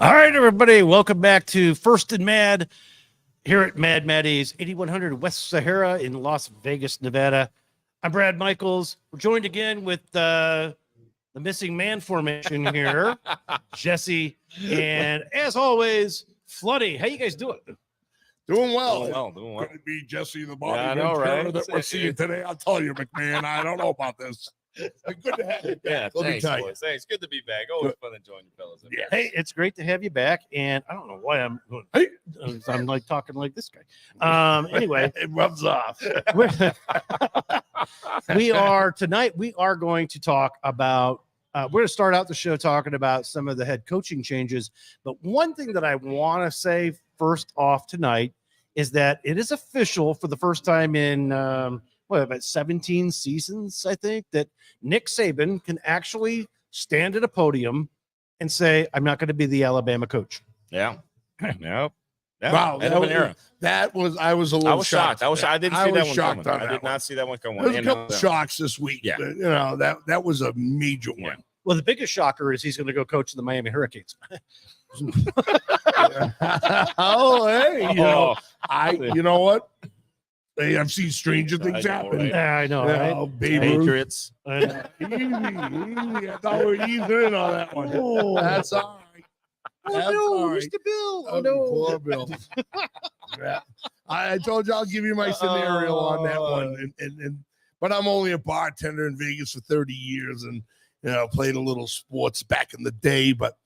All right, everybody, welcome back to First and Mad here at Mad Maddie's 8100 West Sahara in Las Vegas, Nevada. I'm Brad Michaels. We're joined again with the missing man formation here, Jesse, and as always, Floody. How you guys doing? Doing well. Doing well. Could it be Jesse the Bobby Yeah, I know, Ventura right? that we're seeing today? I'll tell you, McMahon. I don't know about this. Good to have you. Yeah, Let me thanks, tell you. boys. Thanks. Good to be back. Always fun to join you fellas. Yeah. Hey, it's great to have you back, and I don't know why I'm going. Hey. I'm like talking like this guy. Anyway, It rubs off. we are going to talk about we're going to start out the show talking about some of the head coaching changes, but one thing that I want to say first off tonight is that it is official for the first time in about 17 seasons, I think, that Nick Saban can actually stand at a podium and say, I'm not going to be the Alabama coach. Yeah. Nope. Yeah. Wow, End of an era. I was a little I was shocked. I didn't see that one shocked coming. on I that did not see that one coming. There's a couple shocks this week. Yeah. But, you know, that was a major one. Well, the biggest shocker is he's going to go coach the Miami Hurricanes. Oh, hey, Oh. you know what? Hey, I've seen stranger things I know, happen. right? Yeah, I know, Yeah, right? Babe Ruth. Patriots. I know. Easy. I thought we were easing in on that one. Oh. That's all right. That's all right. Mr. Bill. Oh, poor Bill. Yeah. I told you I'll give you my scenario on that one. But I'm only a bartender in Vegas for 30 years and, played a little sports back in the day. But,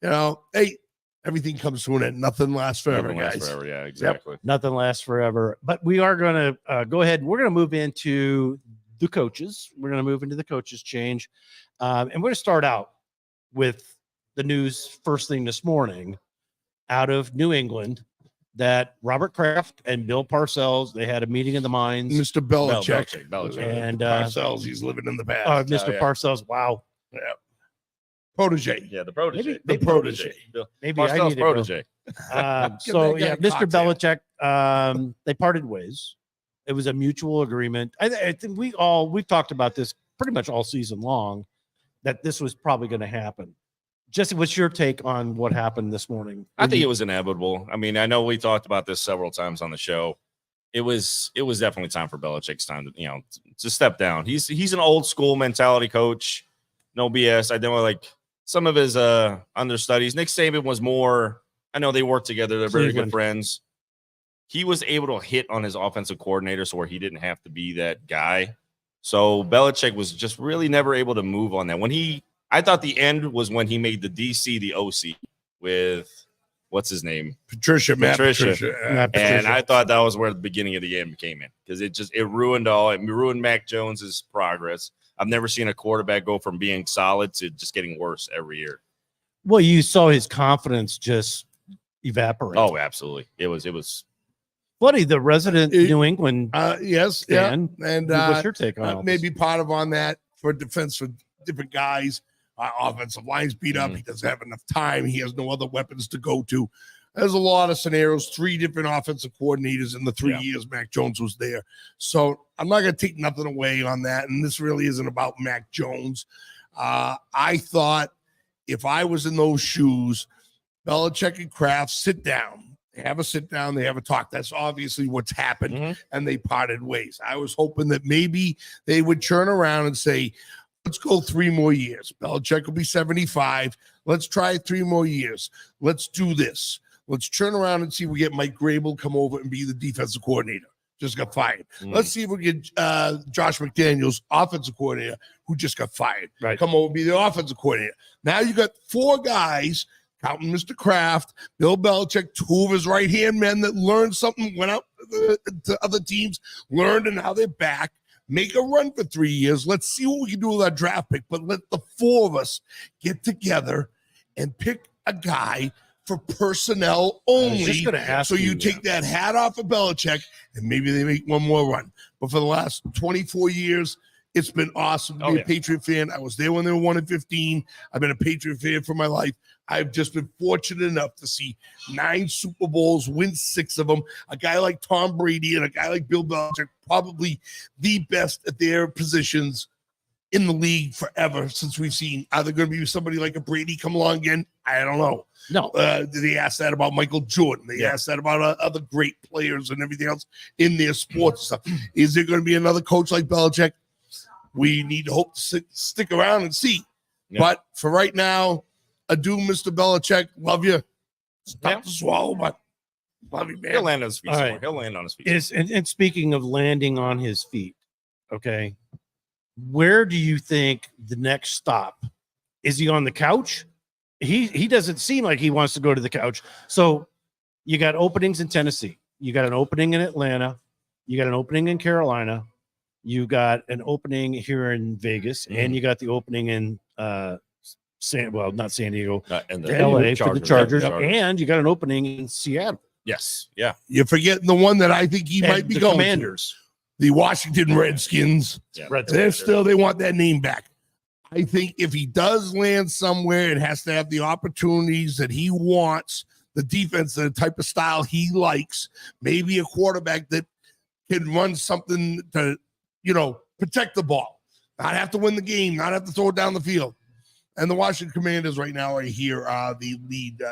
hey, everything comes to an end. Nothing lasts forever, Never lasts guys. forever. Yeah, exactly. Nothing lasts forever. But we are going to go ahead and we're going to move into the coaches. We're going to move into the coaches change. And we're going to start out with the news first thing this morning out of New England that Robert Kraft and Bill Parcells, they had a meeting of the minds. Mr. Belichick. Belichick. And Parcells, he's living in the past. Mr. yeah. Parcells, wow. Yeah. Protege. Yeah, the protege. Maybe protege. Maybe I Parcells need to go. protege. So that guy yeah, a Mr. cocktail. Belichick, they parted ways. It was a mutual agreement. I think we've talked about this pretty much all season long, that this was probably going to happen. Jesse, what's your take on what happened this morning? I think it was inevitable. I mean, I know we talked about this several times on the show. It was definitely time for Belichick's time to step down. He's an old school mentality coach. No BS. I don't like some of his understudies. Nick Saban was more, I know they work together. They're very Cleveland. good friends. He was able to hit on his offensive coordinator so where he didn't have to be that guy. So Belichick was just really never able to move on that. I thought the end was when he made the DC the OC with what's his name? Patricia. Matt And Patricia. I thought that was where the beginning of the end came in because it ruined all. It ruined Mac Jones's progress. I've never seen a quarterback go from being solid to just getting worse every year. Well, you saw his confidence just evaporate. Oh, absolutely. It was. Buddy, the resident New England Yes. fan. Yeah. And What's your take on all maybe part of on that for defense for different guys. Offensive line's beat up. Mhm. He doesn't have enough time. He has no other weapons to go to. There's a lot of scenarios. 3 different offensive coordinators in the 3 years Mac Jones was there. So I'm not going to take nothing away on that. And this really isn't about Mac Jones. I thought if I was in those shoes, Belichick and Kraft sit down. They have a sit down. They have a talk. That's obviously what's happened. Mhm. And they parted ways. I was hoping that maybe they would turn around and say, let's go 3 more years. Belichick will be 75. Let's try 3 more years. Let's do this. Let's turn around and see if we get Mike Grable come over and be the defensive coordinator. Just got fired. Let's see if we get Josh McDaniels, offensive coordinator, who just got fired. Right. Come over and be the offensive coordinator. Now you got 4 guys, counting Mr. Kraft, Bill Belichick, 2 of his right-hand men that learned something, went out to other teams, learned and how they're back. Make a run for 3 years. Let's see what we can do with our draft pick. But let the 4 of us get together and pick a guy for personnel only. ask So you take that hat off of Belichick and maybe they make one more run. But for the last 24 years, it's been awesome to be a Patriot fan. I was there when they were 1-15. I've been a Patriot fan for my life. I've just been fortunate enough to see 9 Super Bowls, win 6 of them. A guy like Tom Brady and a guy like Bill Belichick, probably the best at their positions in the league forever since we've seen. Are there going to be somebody like a Brady come along again? I don't know. No. They asked that about Michael Jordan. They asked that about other great players and everything else in their sports stuff. Is there going to be another coach like Belichick? We need to hope to stick around and see. Yeah. But for right now, adieu, Mr. Belichick. Love you. It's tough to swallow, but love you, man. He'll land on his feet. All somewhere. right. He'll land on his feet. And speaking of landing on his feet, okay, where do you think the next stop? Is he on the couch? He doesn't seem like he wants to go to the couch. So you got openings in Tennessee. You got an opening in Atlanta. You got an opening in Carolina. You got an opening here in Vegas, and you got the opening in not San Diego, And LA for the Chargers, Yep. and you got an opening in Seattle. Yes. Yeah. You're forgetting the one that I think he And might be the going Commanders. to. The Washington Redskins. Yeah. Red They want that name back. I think if he does land somewhere, it has to have the opportunities that he wants, the defense, the type of style he likes, maybe a quarterback that can run something to, protect the ball, not have to win the game, not have to throw it down the field. And the Washington Commanders right now are the lead.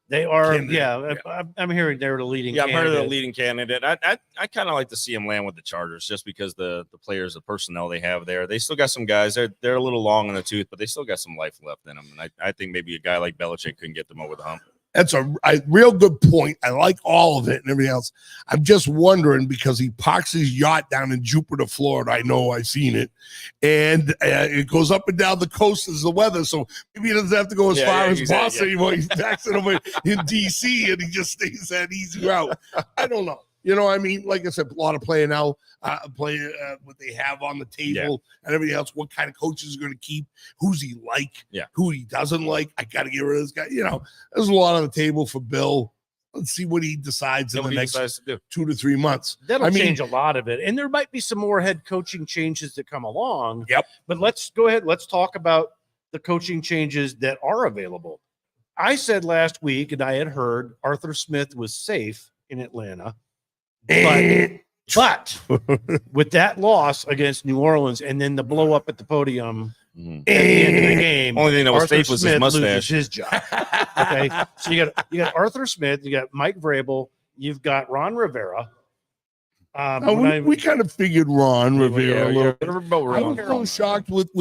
They are, Candidate. yeah. I'm hearing they're the leading. Yeah, I've heard of the candidate. leading candidate. I kind of like to see him land with the Chargers just because the players, the personnel they have there. They still got some guys. They're a little long in the tooth, but they still got some life left in them. And I think maybe a guy like Belichick couldn't get them over the hump. That's a real good point. I like all of it and everything else. I'm just wondering because he parks his yacht down in Jupiter, Florida. I know I've seen it. And it goes up and down the coast as the weather. So maybe he doesn't have to go as far as Boston anymore. He's taxing over in D.C. and he just stays that easy route. I don't know. You know what I mean? Like I said, a lot of playing now, what they have on the table and everything else. What kind of coaches are going to keep? Who's he like? Yeah. Who he doesn't like? I got to get rid of this guy. There's a lot on the table for Bill. Let's see what he decides in the next 2 to 3 months. That'll change a lot of it. And there might be some more head coaching changes that come along. Yep. But let's go ahead. Let's talk about the coaching changes that are available. I said last week, and I had heard Arthur Smith was safe in Atlanta. But with that loss against New Orleans and then the blow up at the podium at the end of the game, Only thing that was Arthur safe was his Smith mustache. loses his job. Okay, so you got Arthur Smith, you got Mike Vrabel, you've got Ron Rivera. We kind of figured Ron Rivera a little bit. I was a little shocked with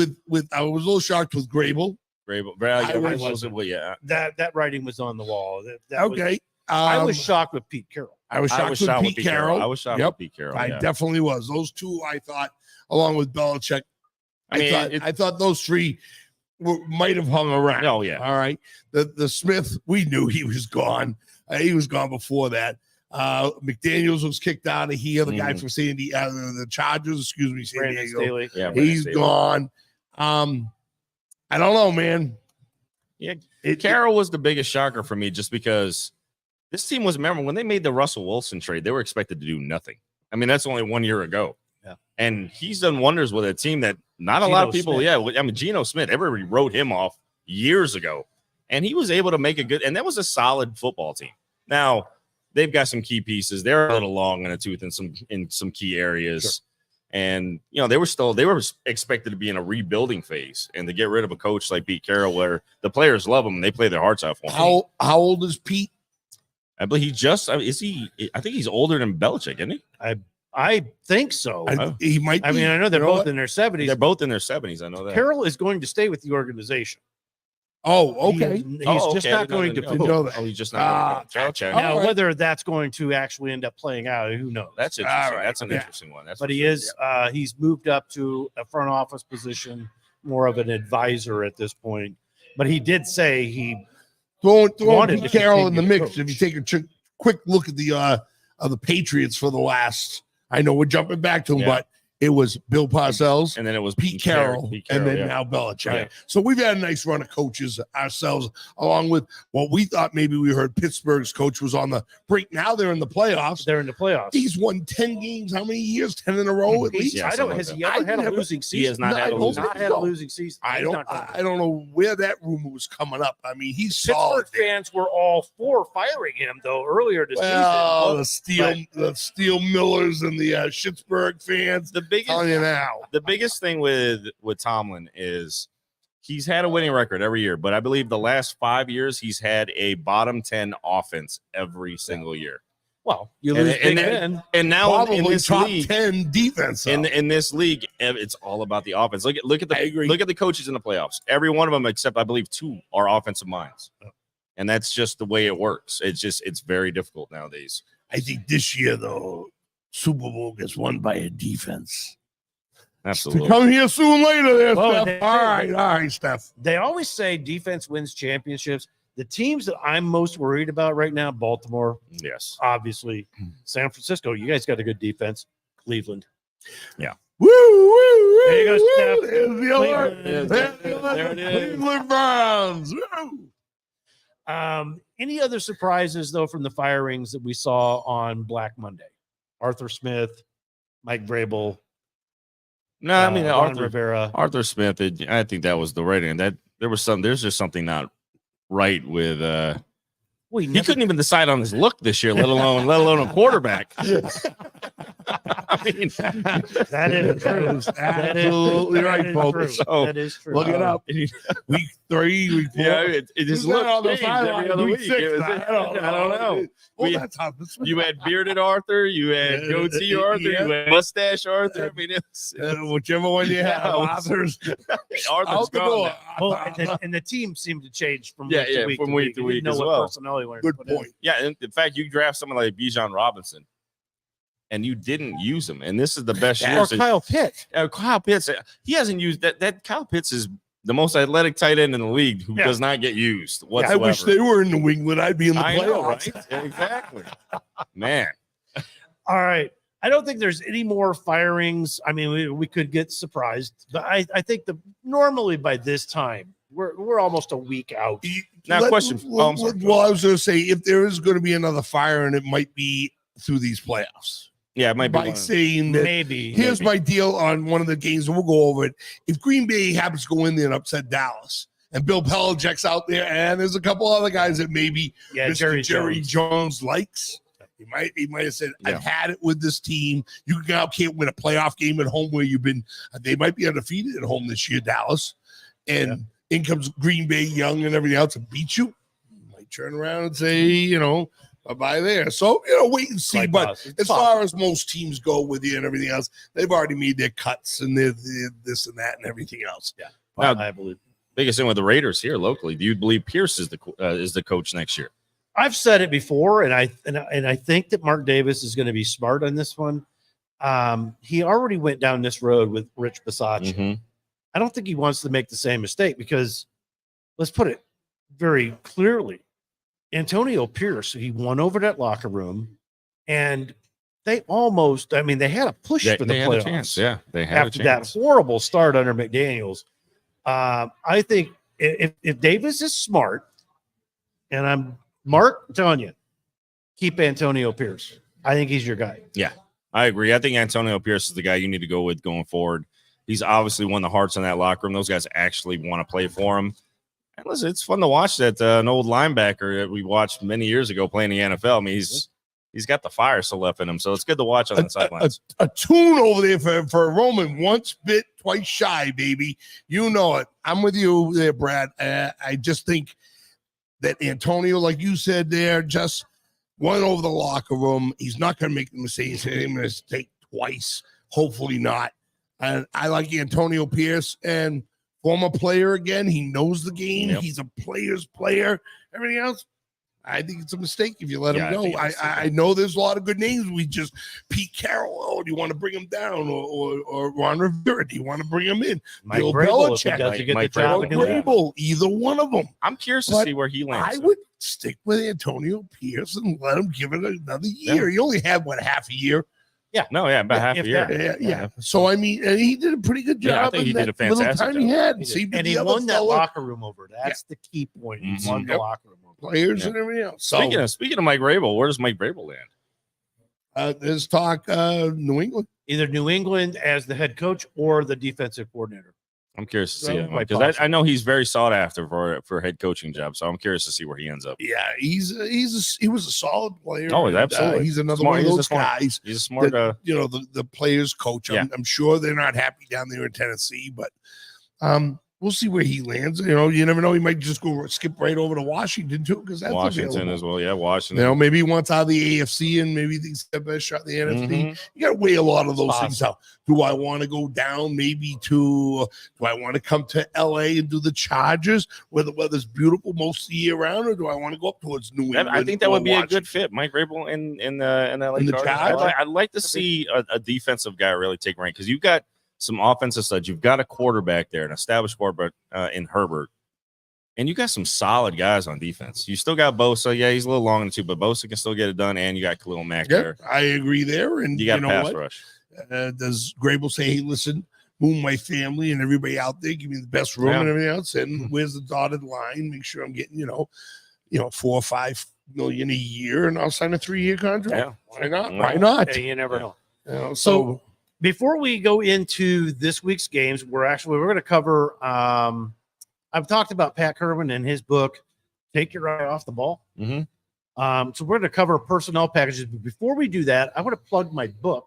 Grable. Yeah. That writing was on the wall. That was, Okay. I was shocked with Pete Carroll. I was shocked with Pete Carroll. I was shocked with Pete Carroll. I definitely was. Those two, I thought, along with Belichick, I thought those three might have hung around. Oh, yeah. All right. The Smith, we knew he was gone. He was gone before that. McDaniels was kicked out of here. The guy from the Chargers, San Brandon Diego. Staley. Yeah, He's gone. I don't know, man. Yeah, Carroll was the biggest shocker for me just because this team was, remember, when they made the Russell Wilson trade, they were expected to do nothing. I mean, that's only 1 year ago. Yeah. And he's done wonders with a team that not a lot of people, Geno Smith, everybody wrote him off years ago. And he was able to make and that was a solid football team. Now, they've got some key pieces. They're a little long in the tooth in some key areas. Sure. And they were expected to be in a rebuilding phase, and to get rid of a coach like Pete Carroll, where the players love him and they play their hearts out for him. How old is Pete? I believe I think he's older than Belichick, isn't he? I think so. He might. I mean, I know they're both in their 70s. They're both in their 70s. I know that. Carroll is going to stay with the organization. Oh, okay. He's just not going to. He's just not. Now, whether that's going to actually end up playing out, who knows? That's interesting. Right. That's an interesting one. But he is. He's moved up to a front office position, more of an advisor at this point. But he did say he throwing Pete Carroll in the mix. Coach. If you take a quick look at the Patriots for the last, I know we're jumping back to him, but it was Bill Parcells, and then it was Pete Carroll, and then now Belichick. Right. So we've had a nice run of coaches ourselves, along with what we thought maybe we heard Pittsburgh's coach was on the break. Now they're in the playoffs. They're in the playoffs. He's won 10 games. How many years? 10 in a row at least. I don't. Has he ever had a losing season? He has not had a losing season. I don't know where that rumor was coming up. I mean, he's Pittsburgh solid. fans were all for firing him though earlier this season. The Steel Millers and the Schittsburg fans. The Telling you now. the biggest thing with Tomlin is he's had a winning record every year, but I believe the last 5 years he's had a bottom 10 offense every single year. Well, you And- lose and Big then- Ben. And now in Probably this top league, 10 defense. in this league, it's all about the offense. Look at I agree. the coaches in the playoffs. Every one of them, except I believe 2, are offensive minds, and that's just the way it works. It's very difficult nowadays. I think this year, though, Super Bowl gets won by a defense. Absolutely. Come here soon later there, Well, Steph. All right, Steph. They always say defense wins championships. The teams that I'm most worried about right now, Baltimore, Yes. obviously, San Francisco. You guys got a good defense. Cleveland. Woo, woo. There you go, woo. Steph. There's the alert. Cleveland. There's the alert. There it is. Cleveland Browns. Woo. Any other surprises though from the firings that we saw on Black Monday? Arthur Smith, Mike Vrabel, No, I mean Ron Arthur Rivera. Smith. I think that was the right end. That there's just something not right with. We He never, couldn't even decide on his look this year, let alone a quarterback. I mean, that is true. That is- Absolutely that right, is folks. true. So, That is true. Look it up. Week 3, week 4. yeah, it just Who's that on looks the changed every sideline? other Week week. 6, It was- I don't know. Well, We- that's how this You had bearded Arthur, you had goatee Arthur, Yeah. you had mustache Arthur. I mean, it's whichever one you have. Yeah, Arthur's Arthur's out the gone door. now. Well, and the team seemed to change from Yeah, week to yeah, week from to week week. to You week didn't know as what well. personnel you wanted Good to put in. point. Yeah, and in fact, you draft someone like Bijan Robinson, and you didn't use him, and this is the best year. Or Kyle Pitt. Kyle Pitts, he hasn't used that. That Kyle Pitts is the most athletic tight end in the league who Yeah. does not get used I whatsoever. wish they were in New England. I'd be in the I know, playoffs. right? Yeah, exactly. Man, All right. I don't think there's any more firings. I mean, we could get surprised, but I think normally by this time we're almost a week out. Now, question. Oh, I'm sorry. Well, I was going to say, if there is going to be another fire, and it might be through these playoffs, yeah, it might be. by one of- saying that. Maybe. Here's my deal on one of the games, and we'll go over it. If Green Bay happens to go in there and upset Dallas, and Bill Belichick's out there, and there's a couple other guys that maybe Yeah, Mr. Jerry Jones. Jones likes. He might have said, Yeah. I've had it with this team. You now can't win a playoff game at home where you've been. They might be undefeated at home this year, Dallas. And in comes Green Bay, young and everything else, and beat you. Might turn around and say, bye-bye there. So, wait and see. Quite But possible. as far as most teams go with you and everything else, they've already made their cuts and they're this and that and everything else. Yeah. Now- I believe. biggest thing with the Raiders here locally. Do you believe Pierce is the coach next year? I've said it before, and I think that Mark Davis is going to be smart on this one. He already went down this road with Rich Bisaccia. Mhm. I don't think he wants to make the same mistake because, let's put it very clearly, Antonio Pierce, he won over that locker room, and they almost, they had a push for the They had playoffs a chance. Yeah, they had after a that chance. horrible start under McDaniels. I think if Davis is smart, and I'm telling you, keep Antonio Pierce. I think he's your guy. I agree. I think Antonio Pierce is the guy you need to go with going forward. He's obviously won the hearts in that locker room. Those guys actually want to play for him. And listen, it's fun to watch that an old linebacker that we watched many years ago playing the NFL. I mean, he's got the fire still left in him, so it's good to watch on the sidelines. A tune over there for Roman, once bit, twice shy, baby. You know it. I'm with you there, Brad. I just think that Antonio, like you said there, just went over the locker room. He's not going to make the mistake twice. Hopefully not. And I like Antonio Pierce, and former player again. He knows the game. Yep. He's a player's player. Everything else, I think it's a mistake if you let Yeah, I him go. think it's a I know there's a lot of good names. We just Pete Carroll. Oh, do you want to bring him down, or Ron Rivera? Do you want to bring him in? Mike Bill Vrabel, if he Belichick, doesn't get Mike the job Vrabel. in New England. Vrabel, either one of them. I'm curious to But see where he lands. I would stick with Antonio Pierce and let him give it another year. He only had half a year. About half if a year. that- Yeah. So I mean, and he did a pretty good job. Yeah, I think he in did a that little fantastic time he job. had. He did. See, And he the other won that fella, locker room over. That's the key point. He Mhm. won the Yep. locker room over. players Yeah. and everything else. So Speaking of Mike Vrabel, where does Mike Vrabel land? there's talk New England. Either New England as the head coach or the defensive coordinator. I'm curious to see So, him quite because I possible. know he's very sought after for head coaching job. So I'm curious to see where he ends up. Yeah, he was a solid player. Oh, and, absolutely. he's another Smart. one of He's a those smart- guys. He's a smart. That, the players coach. Yeah. I'm sure they're not happy down there in Tennessee, but we'll see where he lands. You never know. He might just go skip right over to Washington too, because that's Washington available. as well. Yeah, Washington. Maybe he wants out of the AFC and maybe he's the best shot in the NFC. Mhm. You got to weigh a lot of those It's things out. Do I want to go down? Do I want to come to LA and do the Chargers where the weather's beautiful most of the year round, or do I want to go up towards New England? I think that or would be a Washington? good fit. Mike Vrabel in LA In the Chargers. Chargers? I'd like to see a defensive guy really take rank because you've got some offensive studs. You've got a quarterback there, an established quarterback in Herbert. And you got some solid guys on defense. You still got Bosa. Yeah, he's a little long in the tooth, but Bosa can still get it done. And you got Khalil Mack Yeah, there. I agree there. And You got know pass what? rush. Does Grable say, hey, listen, move my family and everybody out there, give me the best room Yeah. and everything else, and where's the dotted line? Make sure I'm getting, 4 or 5 million a year, and I'll sign a 3-year contract. Yeah. Why not? Yeah. Why not? Hey, you never know. So So before we go into this week's games, we're going to cover. I've talked about Pat Kerwin and his book, "Take Your Eye Off the Ball." Mhm. So we're going to cover personnel packages. But before we do that, I want to plug my book.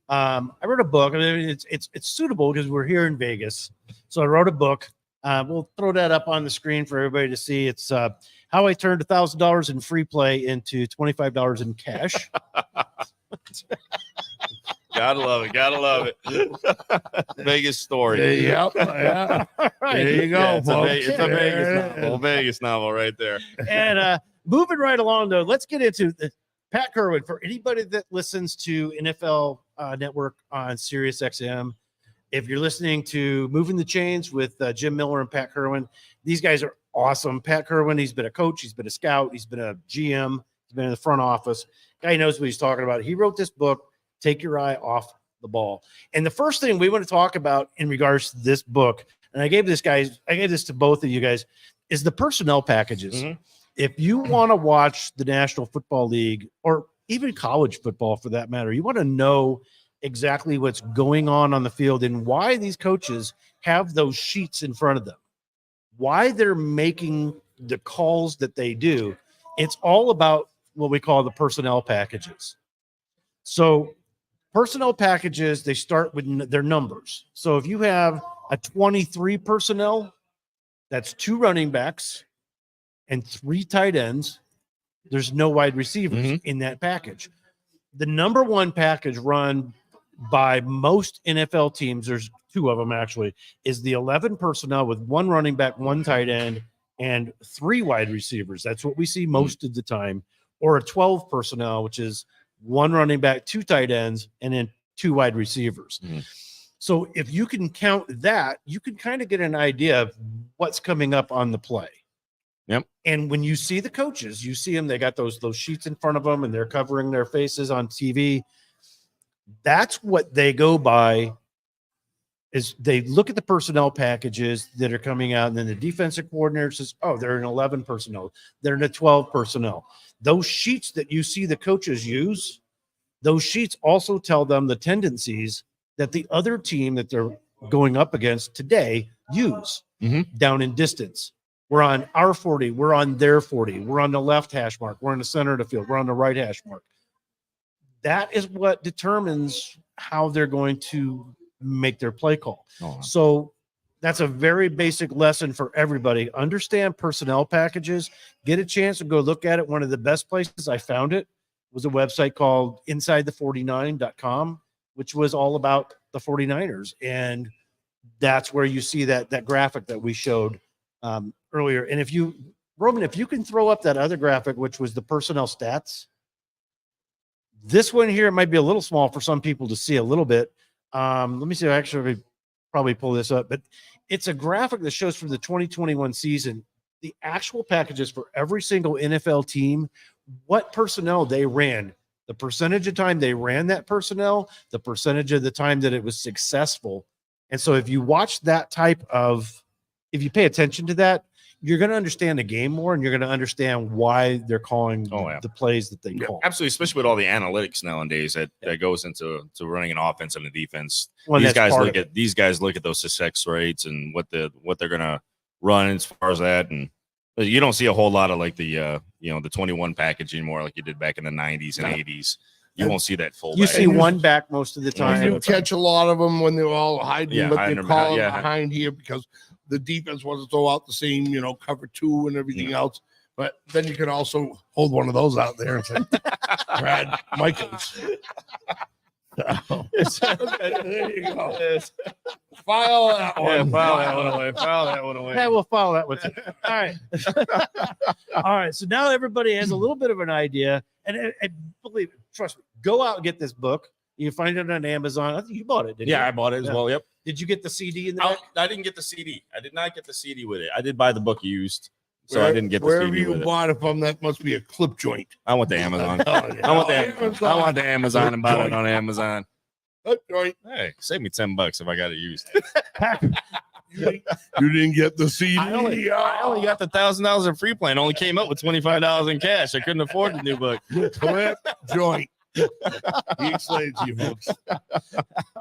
I wrote a book. I mean, it's suitable because we're here in Vegas. So I wrote a book. We'll throw that up on the screen for everybody to see. It's how I turned $1,000 in free play into $25 in cash. Gotta love it. Gotta love it. Vegas story. yeah. There you go, Yeah, it's a folks. Vegas There it novel. is. Vegas novel right there. And moving right along, though, let's get into Pat Kerwin. For anybody that listens to NFL Network on Sirius XM, if you're listening to Moving the Chains with Jim Miller and Pat Kerwin, these guys are awesome. Pat Kerwin, he's been a coach, he's been a scout, he's been a GM, he's been in the front office. Guy knows what he's talking about. He wrote this book, Take Your Eye Off the Ball. And the first thing we want to talk about in regards to this book, and I gave this to both of you guys, is the personnel packages. Mhm. If you want to watch the National Football League or even college football for that matter, you want to know exactly what's going on the field and why these coaches have those sheets in front of them, why they're making the calls that they do. It's all about what we call the personnel packages. So personnel packages, they start with their numbers. So if you have a 23 personnel, that's 2 running backs and 3 tight ends. There's no wide receivers in that package. The number one package run by most NFL teams, there's 2 of them actually, is the 11 personnel with 1 running back, 1 tight end, and 3 wide receivers. That's what we see most of the time. Or a 12 personnel, which is 1 running back, 2 tight ends, and then 2 wide receivers. Mhm. So if you can count that, you can kind of get an idea of what's coming up on the play. Yep. And when you see the coaches, you see them, they got those sheets in front of them and they're covering their faces on TV. That's what they go by, is they look at the personnel packages that are coming out, and then the defensive coordinator says, oh, they're in 11 personnel, they're in a 12 personnel. Those sheets that you see the coaches use, those sheets also tell them the tendencies that the other team that they're going up against today use down in distance. We're on our 40, we're on their 40, we're on the left hash mark, we're in the center of the field, we're on the right hash mark. That is what determines how they're going to make their play call. Oh, So that's a very basic lesson for everybody. Understand personnel packages. Get a chance to go look at it. One of the best places I found it was a website called InsideThe49.com, which was all about the 49ers. And that's where you see that graphic that we showed earlier. And if you, Roman, if you can throw up that other graphic, which was the personnel stats, this one here might be a little small for some people to see a little bit. Let me see. I actually probably pull this up, but it's a graphic that shows from the 2021 season, the actual packages for every single NFL team, what personnel they ran, the percentage of time they ran that personnel, the percentage of the time that it was successful. And so if you watch that type of, if you pay attention to that, you're going to understand the game more, and you're going to understand why they're calling the plays that they call. Absolutely, especially with all the analytics nowadays that goes into running an offense and a defense. Well, these guys look at those success rates and what they're gonna run as far as that, and you don't see a whole lot of like the the 21 package anymore like you did back in the 90s and 80s. You won't see that full. You see one back most of the time. You catch a lot of them when they're all hiding, but hiding they call behind, behind here because the defense wants to throw out the same, cover 2 and everything else. But then you can also hold one of those out there and say, Brad Michaels. There you go. File that one. File that one away. File that one away. Yeah, we'll follow that one. All right. All right. So now everybody has a little bit of an idea. And believe it, trust me, go out and get this book. You can find it on Amazon. I think you bought it, didn't you? I bought it as well. Yep. Did you get the CD in there? I didn't get the CD. I did not get the CD with it. I did buy the book used, so I didn't get the wherever CD you with bought it from. That must be a clip joint. I went to Amazon. I went to Amazon and bought it on Amazon. Clip joint. Hey, save me $10 if I got it used. You didn't get the CD. I only got the $1,000 in free plan. Only came up with $25 in cash. I couldn't afford the new book. Clip joint. He explains to you folks.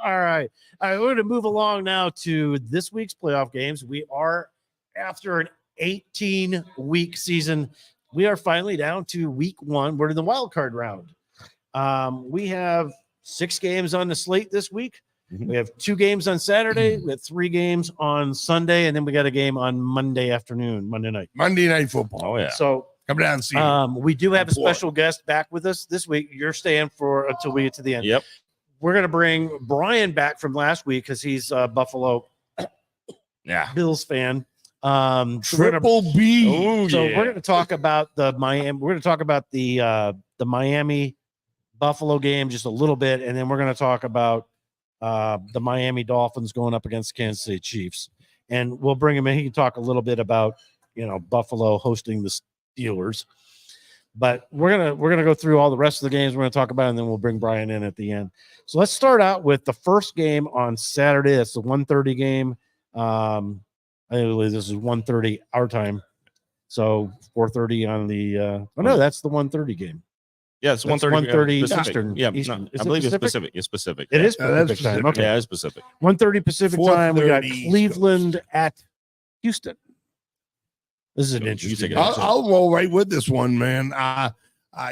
All right. We're going to move along now to this week's playoff games. We are, after an 18-week season, we are finally down to week 1. We're in the wild card round. We have 6 games on the slate this week. Mm-hmm. We have 2 games on Saturday. We have 3 games on Sunday, and then we got a game on Monday night. Monday Night Football. Oh, yeah. So come down and see me. we do have a special guest back with us this week. You're staying until we get to the end. Yep. We're going to bring Brian back from last week because he's a Buffalo Bills fan. Triple B. Oh, So we're going to talk about the Miami. We're going to talk about the Miami Buffalo game just a little bit, and then we're going to talk about the Miami Dolphins going up against Kansas City Chiefs, and we'll bring him in. He can talk a little bit about Buffalo hosting the Steelers. But we're gonna go through all the rest of the games we're gonna talk about, and then we'll bring Brian in at the end. So let's start out with the first game on Saturday. That's the 1:30 game. I believe this is 1:30 our time, so 4:30 on the. No, that's the 1:30 game. Yeah, it's 1:30 Pacific. Eastern. Yeah, Eastern. no, Is I it believe it's Pacific? Pacific. It's Pacific. It is that's Pacific time. Pacific. Okay. Yeah, it's Pacific. 1:30 Pacific time. We got 4:30 Cleveland at Houston. This is an You interesting. take it. matchup. I'll roll right with this one, man.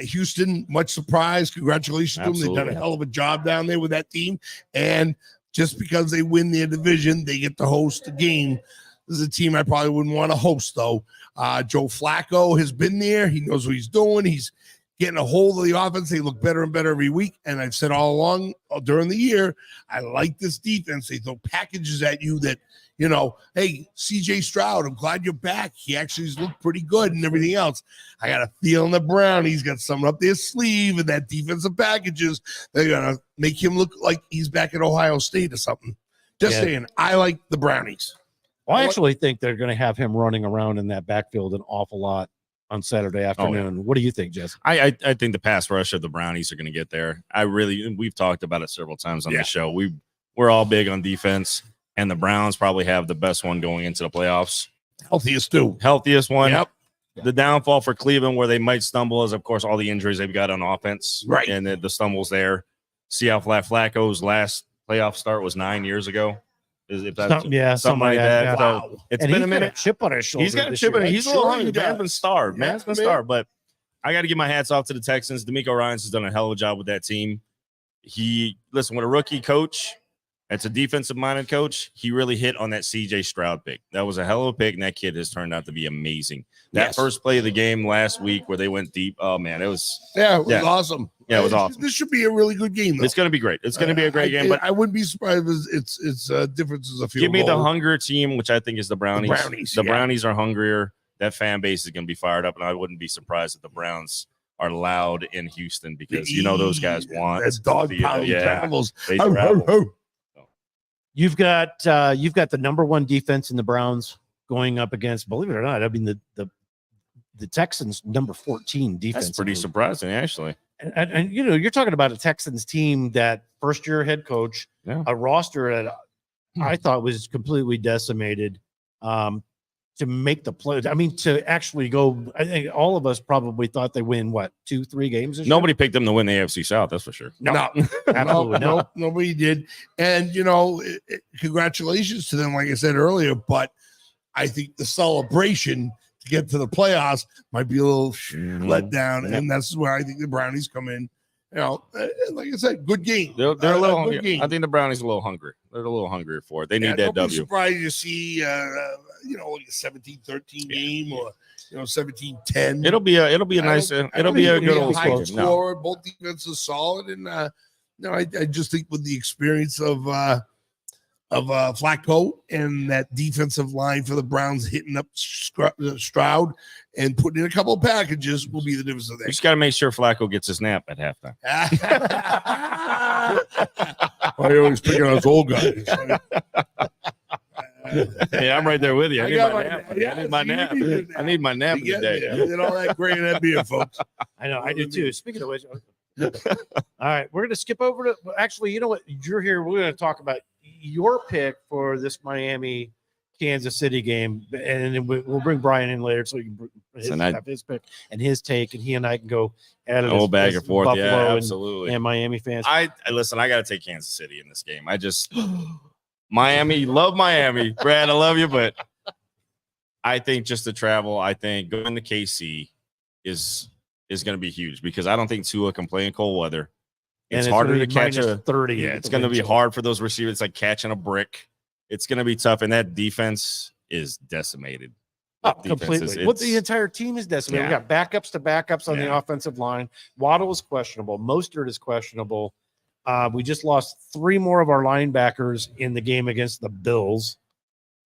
Houston, much surprise. Congratulations to them. They've done a Absolutely. hell of a job down there with that team. And just because they win their division, they get to host the game. This is a team I probably wouldn't want to host, though. Joe Flacco has been there. He knows what he's doing. He's getting a hold of the offense. They look better and better every week. And I've said all along during the year, I like this defense. They throw packages at you that, hey, CJ Stroud, I'm glad you're back. He actually's looked pretty good and everything else. I got a feeling the Brownies got something up their sleeve and that defensive packages. They're going to make him look like he's back at Ohio State or something. Just saying, I like the Brownies. Well, I actually think they're going to have him running around in that backfield an awful lot on Saturday afternoon. What do you think, Jess? I think the pass rush of the Brownies are going to get there. We've talked about it several times on the show. We're all big on defense, and the Browns probably have the best one going into the playoffs. Healthiest one. Yep. The downfall for Cleveland where they might stumble is, of course, all the injuries they've got on offense. Right. And the stumbles there. See how Flacco's last playoff start was 9 years ago. If that's something like that. Yeah. So it's And been he's a got minute. chip on his shoulder. He's got a this chip in year. it. He's a little hungry. Man's been starved. Yeah, Man's been man. starved. But I got to give my hats off to the Texans. D'Amico Ryans has done a hell of a job with that team. With a rookie coach, that's a defensive-minded coach. He really hit on that CJ Stroud pick. That was a hell of a pick, and that kid has turned out to be amazing. That first play of the game last week where they went deep. Oh man, it was awesome. Yeah, it was awesome. This should be a really good game, though. It's going to be great. It's going to be a great game. But I wouldn't be surprised if it's differences of field give me the goal. hungrier team, which I think is the Brownies. The yeah. Brownies are hungrier. That fan base is going to be fired up, and I wouldn't be surprised if the Browns are loud in Houston because those guys want that dog pound travels. They travel. You've got the number 1 defense in the Browns going up against, believe it or not, I mean the Texans number 14 defense. That's pretty surprising, actually. And you're talking about a Texans team that first year head coach, a roster that I thought was completely decimated. to make the play. I mean, to actually go. I think all of us probably thought they win what 2-3 games. This year? Nobody picked them to win the AFC South. That's for sure. No, Absolutely no, not. nobody did. And congratulations to them, like I said earlier. But I think the celebration to get to the playoffs might be a little let down, and that's where I think the Brownies come in. Like I said, good game. They're a little good hungry. game. I think the Brownies are a little hungry. They're a little hungrier for it. They need that don't be W. surprised to see, like a 17-13 game or 17-10. It'll be a nice. It'll be a good old high game. No. score. Both defenses solid, and I just think with the experience of Flacco and that defensive line for the Browns hitting up Stroud and putting in a couple of packages will be the difference of We that. just got to make sure Flacco gets his nap at halftime. Why are you always picking on those old guys? Hey, I'm right there with you. I need got my nap. yeah, I need my so you nap. need your I need my nap You today. get all that gray in that beer, folks. I know. I do too. Speaking of which, all right, we're going to skip over to. Actually, you know what? You're here. We're going to talk about your pick for this Miami Kansas City game, and then we'll bring Brian in later so you can have his pick and his take, and he and I can go at it. Oh, back as and forth. Buffalo Yeah, and- absolutely. and Miami fans. I listen. I got to take Kansas City in this game. I just Miami. Love Miami, Brad. I love you, but I think just the travel. I think going to KC is going to be huge because I don't think Tua can play in cold weather. It's harder gonna to be catch minus a 30. Yeah, it's going to be hard for those receivers. It's like catching a brick. It's going to be tough, and that defense is decimated. That defense Completely. is- The entire team is decimated. Yeah. We got backups to backups on the Yeah. offensive line. Waddle is questionable. Mostert is questionable. We just lost 3 more of our linebackers in the game against the Bills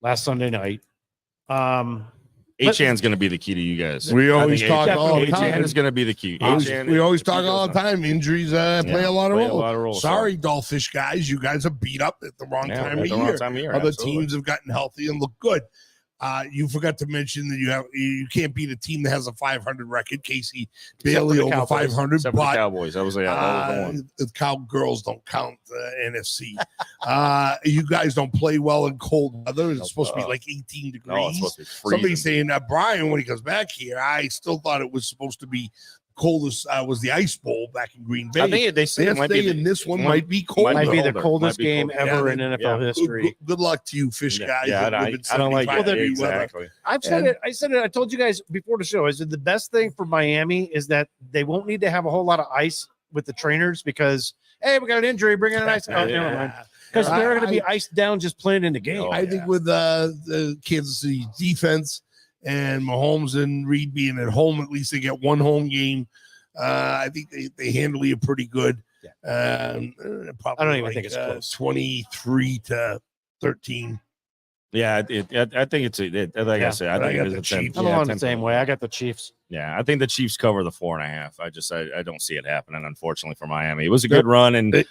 last Sunday night. Achan's going to be the key to you guys. We always I think talk all the Achan time. is going to be the key. We always talk all the time. Injuries play a lot of role. So- Sorry, Dollfish guys. You guys are beat up at the wrong Yeah, time at of the year. wrong time of year, Other absolutely. teams have gotten healthy and look good. You forgot to mention that you can't beat a team that has a 500 record. Casey Bailey the over Cowboys. 500, Except for the but Cowboys. That was like that was the one. the Cowgirls don't count NFC. You guys don't play well in cold weather. It's supposed to be like 18 degrees. No, it's supposed to be Somebody's freezing. saying that Brian, when he comes back here, I still thought it was supposed to be coldest. Was the Ice Bowl back in Green Bay? I think they say They're it might be saying this one might- might be cold. Might be the colder. coldest Might be game colder. ever Yeah, in NFL history. Good luck to you, fish guys. Yeah, that live in I don't like 75 it. degree weather. Exactly. I've said it. I said it. I told you guys before the show. I said the best thing for Miami is that they won't need to have a whole lot of ice with the trainers because, hey, we got an injury. Bring in an ice. Oh, never mind. Because they're going to be iced down just playing in the game. Oh, I think with the Kansas City defense and Mahomes and Reed being at home, at least they get one home game. I think they handle you pretty good. Probably I don't even think it's close. 23-13. Yeah, I think it's like I said. I but I think got it's the a 10. Chiefs. I'm Yeah, along 10 the same way. I got the Chiefs. Yeah, I think the Chiefs cover the 4.5. I don't see it happening. Unfortunately for Miami, it was a good run, and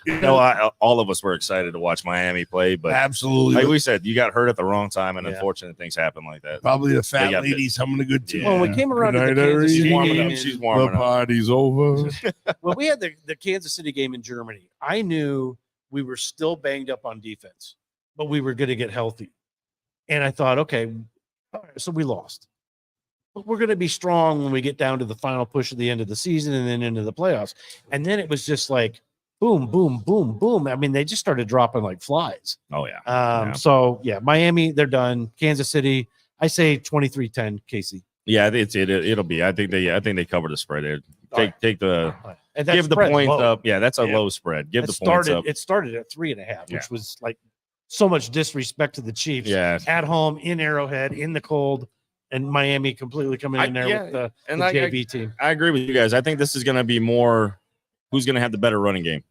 all of us were excited to watch Miami play. But Absolutely. like we said, you got hurt at the wrong time, and Yeah. unfortunate things happen like that. Probably the They fat got ladies having a good team. Well, when we came around to the Good night, Kansas City everybody. game, She's The warming up. party's over. when we had the Kansas City game in Germany, I knew we were still banged up on defense, but we were going to get healthy. And I thought, okay, all right, so we lost. But we're going to be strong when we get down to the final push at the end of the season and then into the playoffs. And then it was just like boom, boom, boom, boom. I mean, they just started dropping like flies. Oh yeah. So, yeah, Miami, they're done. Kansas City, I say 23-10, Casey. Yeah, it'll be. I think they cover the spread. There. Take the And give the spread's points low. up. Yeah, that's a Yeah. low spread. Give It the points up. started at 3.5, Yeah. which was like so much disrespect to the Chiefs. Yeah, At home in Arrowhead in the cold, and Miami completely coming in there with the and JV team. I agree with you guys. I think this is going to be more who's going to have the better running game.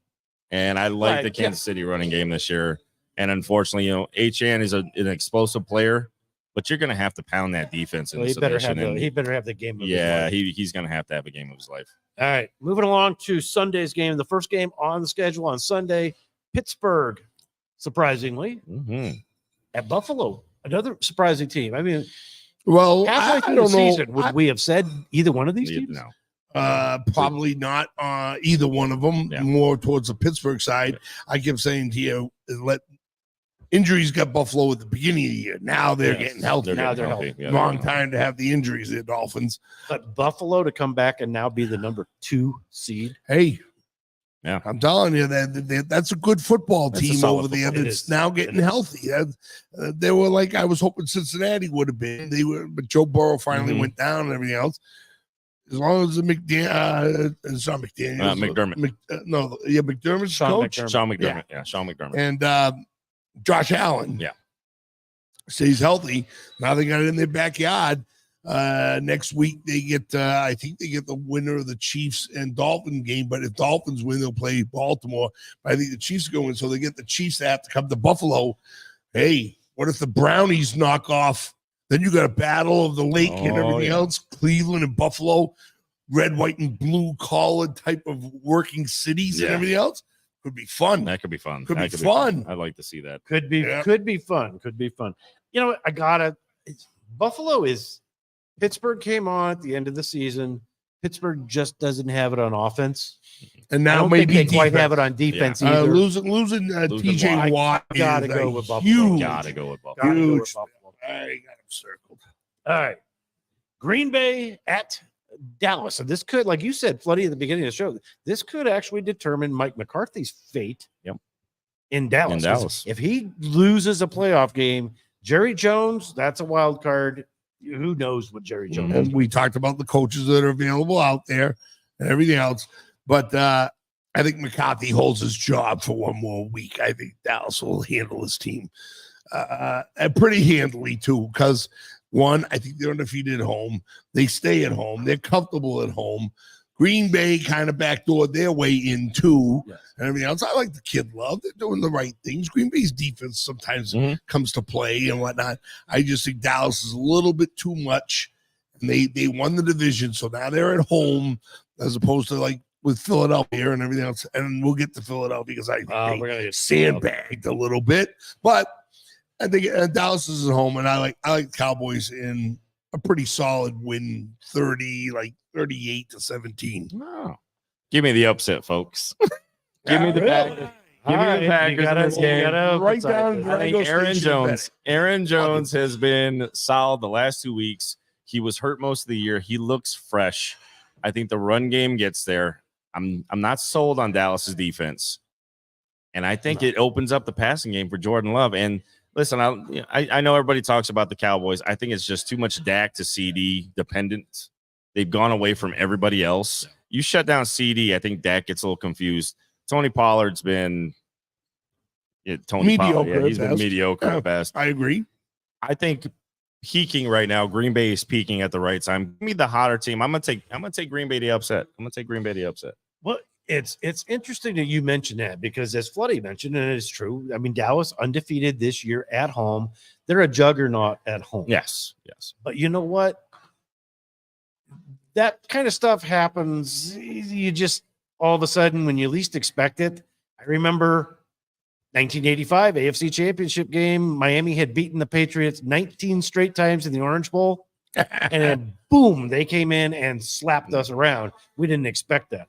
And I like Right, the Kansas City running game this year. And unfortunately, Achan is an explosive player, but you're going to have to pound that defense in So this he better edition. have And he better have the game. Of his yeah, life. he's going to have a game of his life. All right, moving along to Sunday's game. The first game on the schedule on Sunday, Pittsburgh, surprisingly Mm-hmm. at Buffalo. Another surprising team. I mean, Well, halfway I through don't the know. season, would we have said either one of these teams? No. Probably not either one of them. Yeah. More towards the Pittsburgh side. I keep saying to you, let injuries got Buffalo at the beginning of the year. Now they're Yes, getting healthy. Now getting they're healthy. Yeah, Wrong they're getting time to have the injuries, the Dolphins. But Buffalo to come back and now be the number 2 seed. Hey, Yeah. I'm telling you that's a good football That's a team solid over there football. It that's is. now It getting is. healthy. They were like I was hoping Cincinnati would have been. They were, but Joe Burrow finally Mhm. went down and everything else. As long as the it's not McDaniel, McDermott. McDermott's Sean coach, McDermott. Sean McDermott. Yeah, Sean McDermott. and Josh Allen. Yeah. Stays healthy. Now they got it in their backyard. Next week they get I think they get the winner of the Chiefs and Dolphin game, but if Dolphins win, they'll play Baltimore. But I think the Chiefs go in, so they get the Chiefs that have to come to Buffalo. Hey, what if the Brownies knock off? Then you got a battle of the lake and Oh, everything yeah. else. Cleveland and Buffalo, red, white, and blue collar type of working cities and Yeah. everything else. Could be fun. That could be fun. Could That be fun. I'd like to see that. Could be Yeah. could be fun. Could be fun. You know what? Buffalo is Pittsburgh came on at the end of the season. Pittsburgh just doesn't have it on offense. And I now don't think maybe they quite defense. have it on defense Uh, either. losing Losing TJ Watt. Watt. Gotta is go a with Buffalo. huge- Gotta go with Buffalo. Gotta go with huge. Buffalo. I got him circled. All right. Green Bay at Dallas. And this could, like you said, Floody, at the beginning of the show, this could actually determine Mike McCarthy's fate Yep. in Dallas. In Dallas. If he loses a playoff game, Jerry Jones, that's a wild card. Who knows what Jerry Jones Mhm. is? And we talked about the coaches that are available out there and everything else. But I think McCarthy holds his job for one more week. I think Dallas will handle his team and pretty handily too. Because one, I think they're undefeated at home. They stay at home. They're comfortable at home. Green Bay kind of backdoored their way in too, Yes. and everything else. I like the kid love. They're doing the right things. Green Bay's defense sometimes Mhm. comes to play and whatnot. I just think Dallas is a little bit too much. And they won the division, so now they're at home as opposed to like with Philadelphia and everything else. And we'll get to Philadelphia because I think they We're gonna get sandbagged a little bit, but I think Dallas is at home, and I like the Cowboys in a pretty solid win, 38-17. No. Give me the upset, folks. Give me the Really? Packers. Give me the Packers in this game. Right down. I think Aaron Station Jones. Aaron Jones has been solid the last 2 weeks. He was hurt most of the year. He looks fresh. I think the run game gets there. I'm not sold on Dallas's defense, and I think it opens up the passing game for Jordan Love. And listen, I know everybody talks about the Cowboys. I think it's just too much Dak to CD dependent. They've gone away from everybody else. You shut down CD, I think Dak gets a little confused. Tony Pollard's been Tony Pollard. Mediocre Yeah, he's at been best. mediocre Yeah. at best. I agree. I think peaking right now, Green Bay is peaking at the right time. Give me the hotter team. I'm gonna take Green Bay the upset. Well, it's interesting that you mentioned that because as Floody mentioned, and it's true. I mean, Dallas undefeated this year at home. They're a juggernaut at home. Yes. But you know what? That kind of stuff happens. You just all of a sudden, when you least expect it. I remember 1985 AFC Championship game. Miami had beaten the Patriots 19 straight times in the Orange Bowl. And then boom, they came in and slapped us around. We didn't expect that.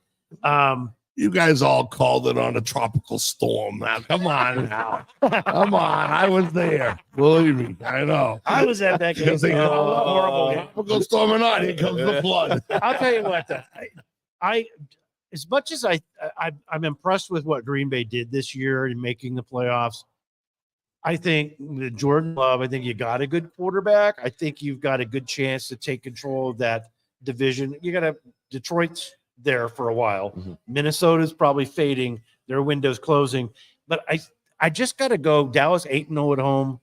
You guys all called it on a tropical storm. Now, come on now. Come on. I was there. Believe me. I know. I was at that game. They call it a Horrible game. tropical storm or not, here comes the flood. I'll tell you what, I as much as I'm impressed with what Green Bay did this year in making the playoffs. I think with Jordan Love, I think you got a good quarterback. I think you've got a good chance to take control of that division. You got Detroit's there for a while. Mhm. Minnesota's probably fading. Their window's closing. But I just got to go Dallas 8-0 at home.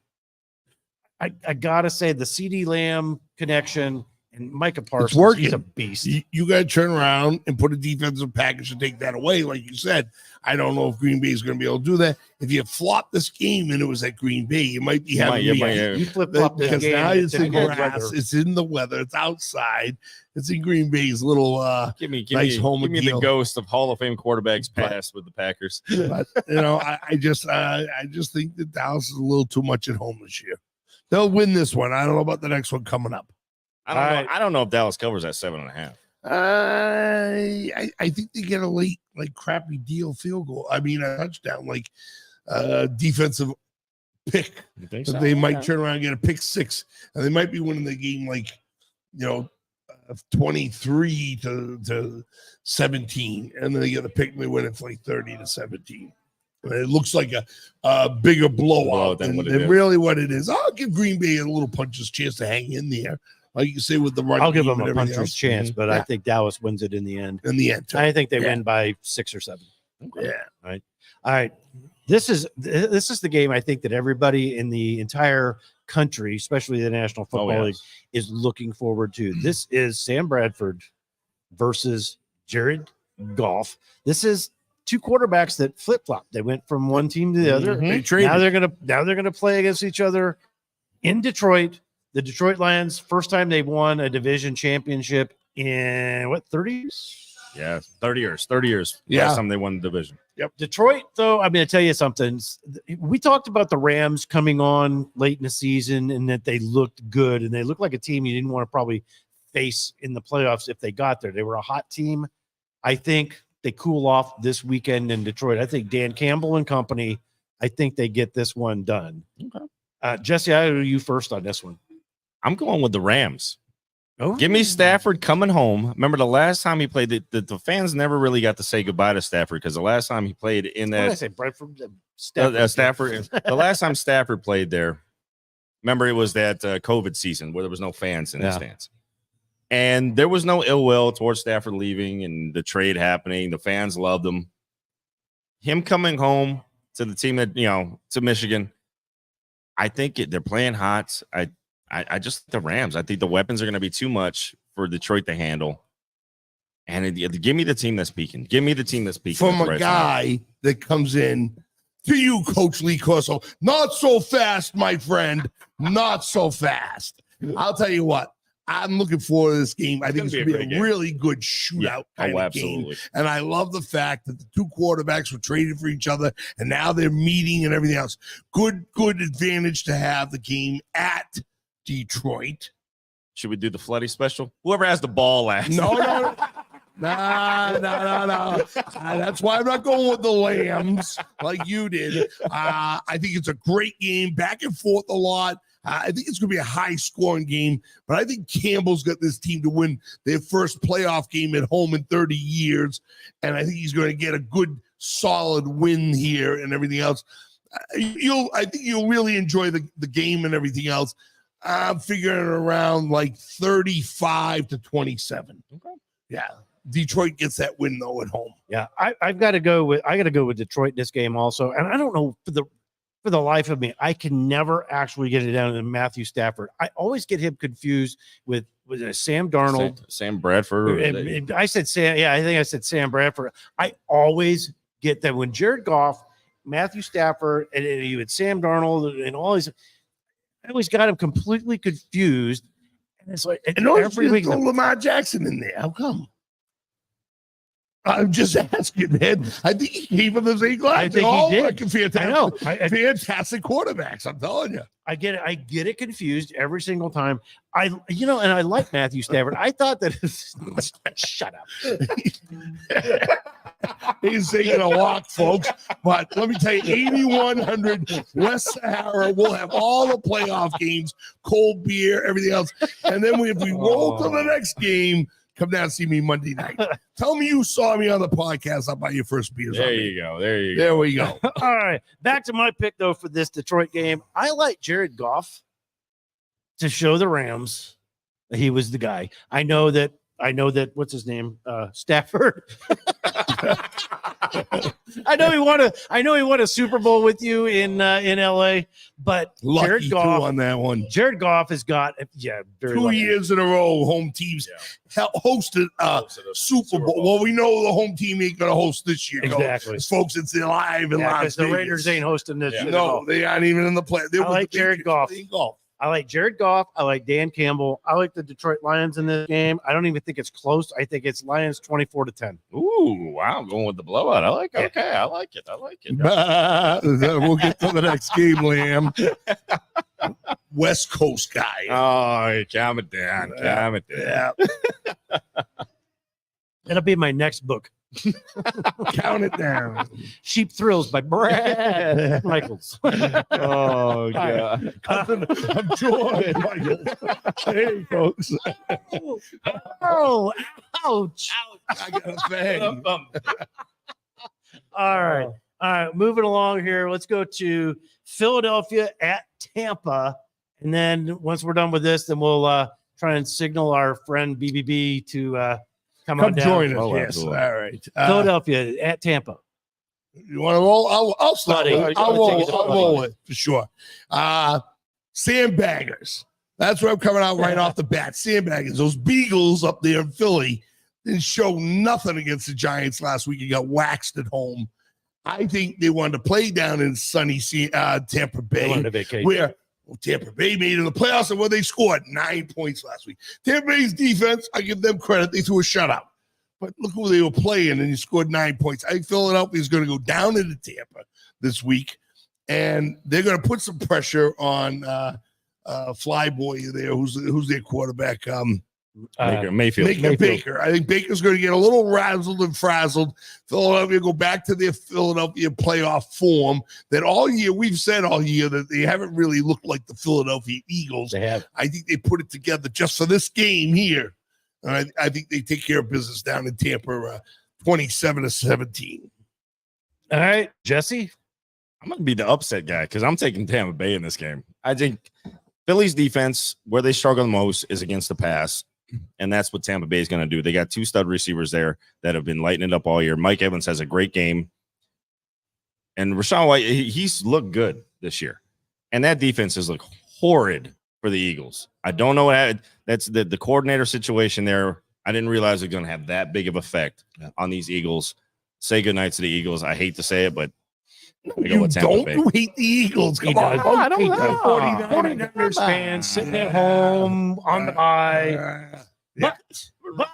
I got to say the CD Lamb connection and Micah Parsons, working. he's a beast. You got to turn around and put a defensive package to take that away. Like you said, I don't know if Green Bay is going to be able to do that. If you flop this game and it was at Green Bay, you might be having You flip-flop this because game. now it's in cold grass, weather. it's in the weather, it's outside, it's in Green Bay's little Give me Nice home give me the deal. ghost of Hall of Fame quarterbacks But- past with the Packers. but I just think that Dallas is a little too much at home this year. They'll win this one. I don't know about the next one coming up. I don't know if Dallas covers that 7.5. I think they get a late, like crappy deal field goal. I mean, a touchdown, like defensive pick. You think That so? they might Okay. turn around and get a pick six, and they might be winning the game 23 to 17, and then they get a pick and they win it for 30 to 17. And it looks like a bigger blowout Than than, what it than is. really what it is. I'll give Green Bay a little puncher's chance to hang in there, like you say with the run. I'll give game them and a everything puncher's else. chance, but I Yeah. think Dallas wins it in the end. In the end. Too. I think they Yeah. win by 6 or 7. Yeah. All right. This is the game I think that everybody in the entire country, especially the National Football League, is looking forward to. This is Sam Bradford versus Jared Goff. This is two quarterbacks that flip-flop. They went from one team to the other. Mhm. They traded. Now they're gonna play against each other in Detroit. The Detroit Lions, first time they won a division championship in 30s? Yeah, 30 years. 30 years. Yeah. Last time they won the division. Detroit, though, I'm going to tell you something. We talked about the Rams coming on late in the season and that they looked good and they looked like a team you didn't want to probably face in the playoffs if they got there. They were a hot team. I think they cool off this weekend in Detroit. I think Dan Campbell and company, I think they get this one done. Okay. Jesse, I owe you first on this one. I'm going with the Rams. Oh, Give me Stafford coming home. Remember the last time he played, the fans never really got to say goodbye to Stafford because the last time he played in What did I that say? Bradford, Stafford, the last time Stafford played there, remember it was that COVID season where there was no fans in the Yeah. stands. And there was no ill will towards Stafford leaving and the trade happening. The fans loved him. Him coming home to the team that, to Michigan, I think they're playing hot. I just the Rams. I think the weapons are going to be too much for Detroit to handle. And give me the team that's peaking. Give me the team that's peaking. From at the a right time. guy that comes in to you, Coach Lee Corso. Not so fast, my friend. Not so fast. I'll tell you what. I'm looking forward to this game. I think it's gonna going be a to be great a game. really good shootout kind Oh, of game. absolutely. And I love the fact that the two quarterbacks were traded for each other, and now they're meeting and everything else. Good advantage to have the game at Detroit. Should we do the Floody special? Whoever has the ball last. No. Nah. That's why I'm not going with the Lambs like you did. I think it's a great game, back and forth a lot. I think it's going to be a high-scoring game, but I think Campbell's got this team to win their first playoff game at home in 30 years, and I think he's going to get a good, solid win here and everything else. I think you'll really enjoy the game and everything else. I'm figuring around 35 to 27. Okay. Yeah. Detroit gets that win though at home. Yeah, I got to go with Detroit in this game also, and I don't know for the life of me, I can never actually get it down to Matthew Stafford. I always get him confused with Sam Darnold. Sam Bradford. I said Sam. Yeah, I think I said Sam Bradford. I always get that when Jared Goff, Matthew Stafford, and you had Sam Darnold and all these. I always got him completely confused, and it's like And no, every week. throw Lamar Jackson in there. How come? I'm just asking, man. I think he came from the same class. I think he did. I know. Fantastic quarterbacks. I'm telling you. I get it confused every single time. And I like Matthew Stafford. I thought that shut up. He's taking a walk, folks. But let me tell you, 8100 West Sahara will have all the playoff games, cold beer, everything else. And then if we roll to the next game, come down and see me Monday night. Tell me you saw me on the podcast. I'll buy you first beers. There on me. you go. There you go. There we go. All right, back to my pick though for this Detroit game. I like Jared Goff to show the Rams that he was the guy. I know that what's his name? Stafford. I know he won a Super Bowl with you in LA, but Lucky Jared too Goff on that one. Jared Goff has got very 2 lucky. years in a row, home teams hosted Super Bowl. Well, we know the home team ain't going to host this year. Exactly. Folks, it's live in Las Because the Vegas. Raiders ain't hosting this. shit at No, all. they aren't even in the play. I like Jared Goff. I like Jared Goff. I like Dan Campbell. I like the Detroit Lions in this game. I don't even think it's close. I think it's Lions 24-10. Ooh, wow. Going with the blowout. I like it. Okay. I like it. We'll get to the next game, Lamb. West Coast guy. Oh, calm it down. Calm it down. Yeah. That'll be my next book. Count it down. Sheep Thrills by Brad Michaels. Oh god. I'm George Michael. Hey, folks. Oh, ouch. I got a thing. All right. All right. Moving along here. Let's go to Philadelphia at Tampa. And then once we're done with this, then we'll try and signal our friend BBB to come on Come down. join us. Oh, Yes. absolutely. All right. Philadelphia at Tampa. You want to roll? I'll start. Buddy, with it. I'll take it. I'll roll it for sure. Sandbaggers. That's where I'm coming out right off the bat. Sandbaggers. Those Beagles up there in Philly didn't show nothing against the Giants last week. You got waxed at home. I think they wanted to play down in sunny Tampa They wanted Bay, to vacate. where Tampa Bay made it in the playoffs, and where they scored 9 points last week. Tampa Bay's defense, I give them credit. They threw a shutout. But look who they were playing, and he scored 9 points. I think Philadelphia is going to go down into Tampa this week, and they're going to put some pressure on Flyboy there, who's their quarterback, Mayfield. Baker. I think Baker's going to get a little razzled and frazzled. Philadelphia go back to their Philadelphia playoff form that all year we've said all year that they haven't really looked like the Philadelphia Eagles. They have. I think they put it together just for this game here. And I think they take care of business down in Tampa, 27-17. All right, Jesse. I'm gonna be the upset guy because I'm taking Tampa Bay in this game. I think Philly's defense, where they struggle the most, is against the pass. And that's what Tampa Bay is going to do. They got 2 stud receivers there that have been lighting it up all year. Mike Evans has a great game. And Rashawn White, he's looked good this year. And that defense has looked horrid for the Eagles. I don't know what that's the coordinator situation there. I didn't realize it was going to have that big of effect on these Eagles. Say goodnight to the Eagles. I hate to say it, but You hate the Eagles. Come on. I don't hate know. the 49ers fans sitting at home on the bye. But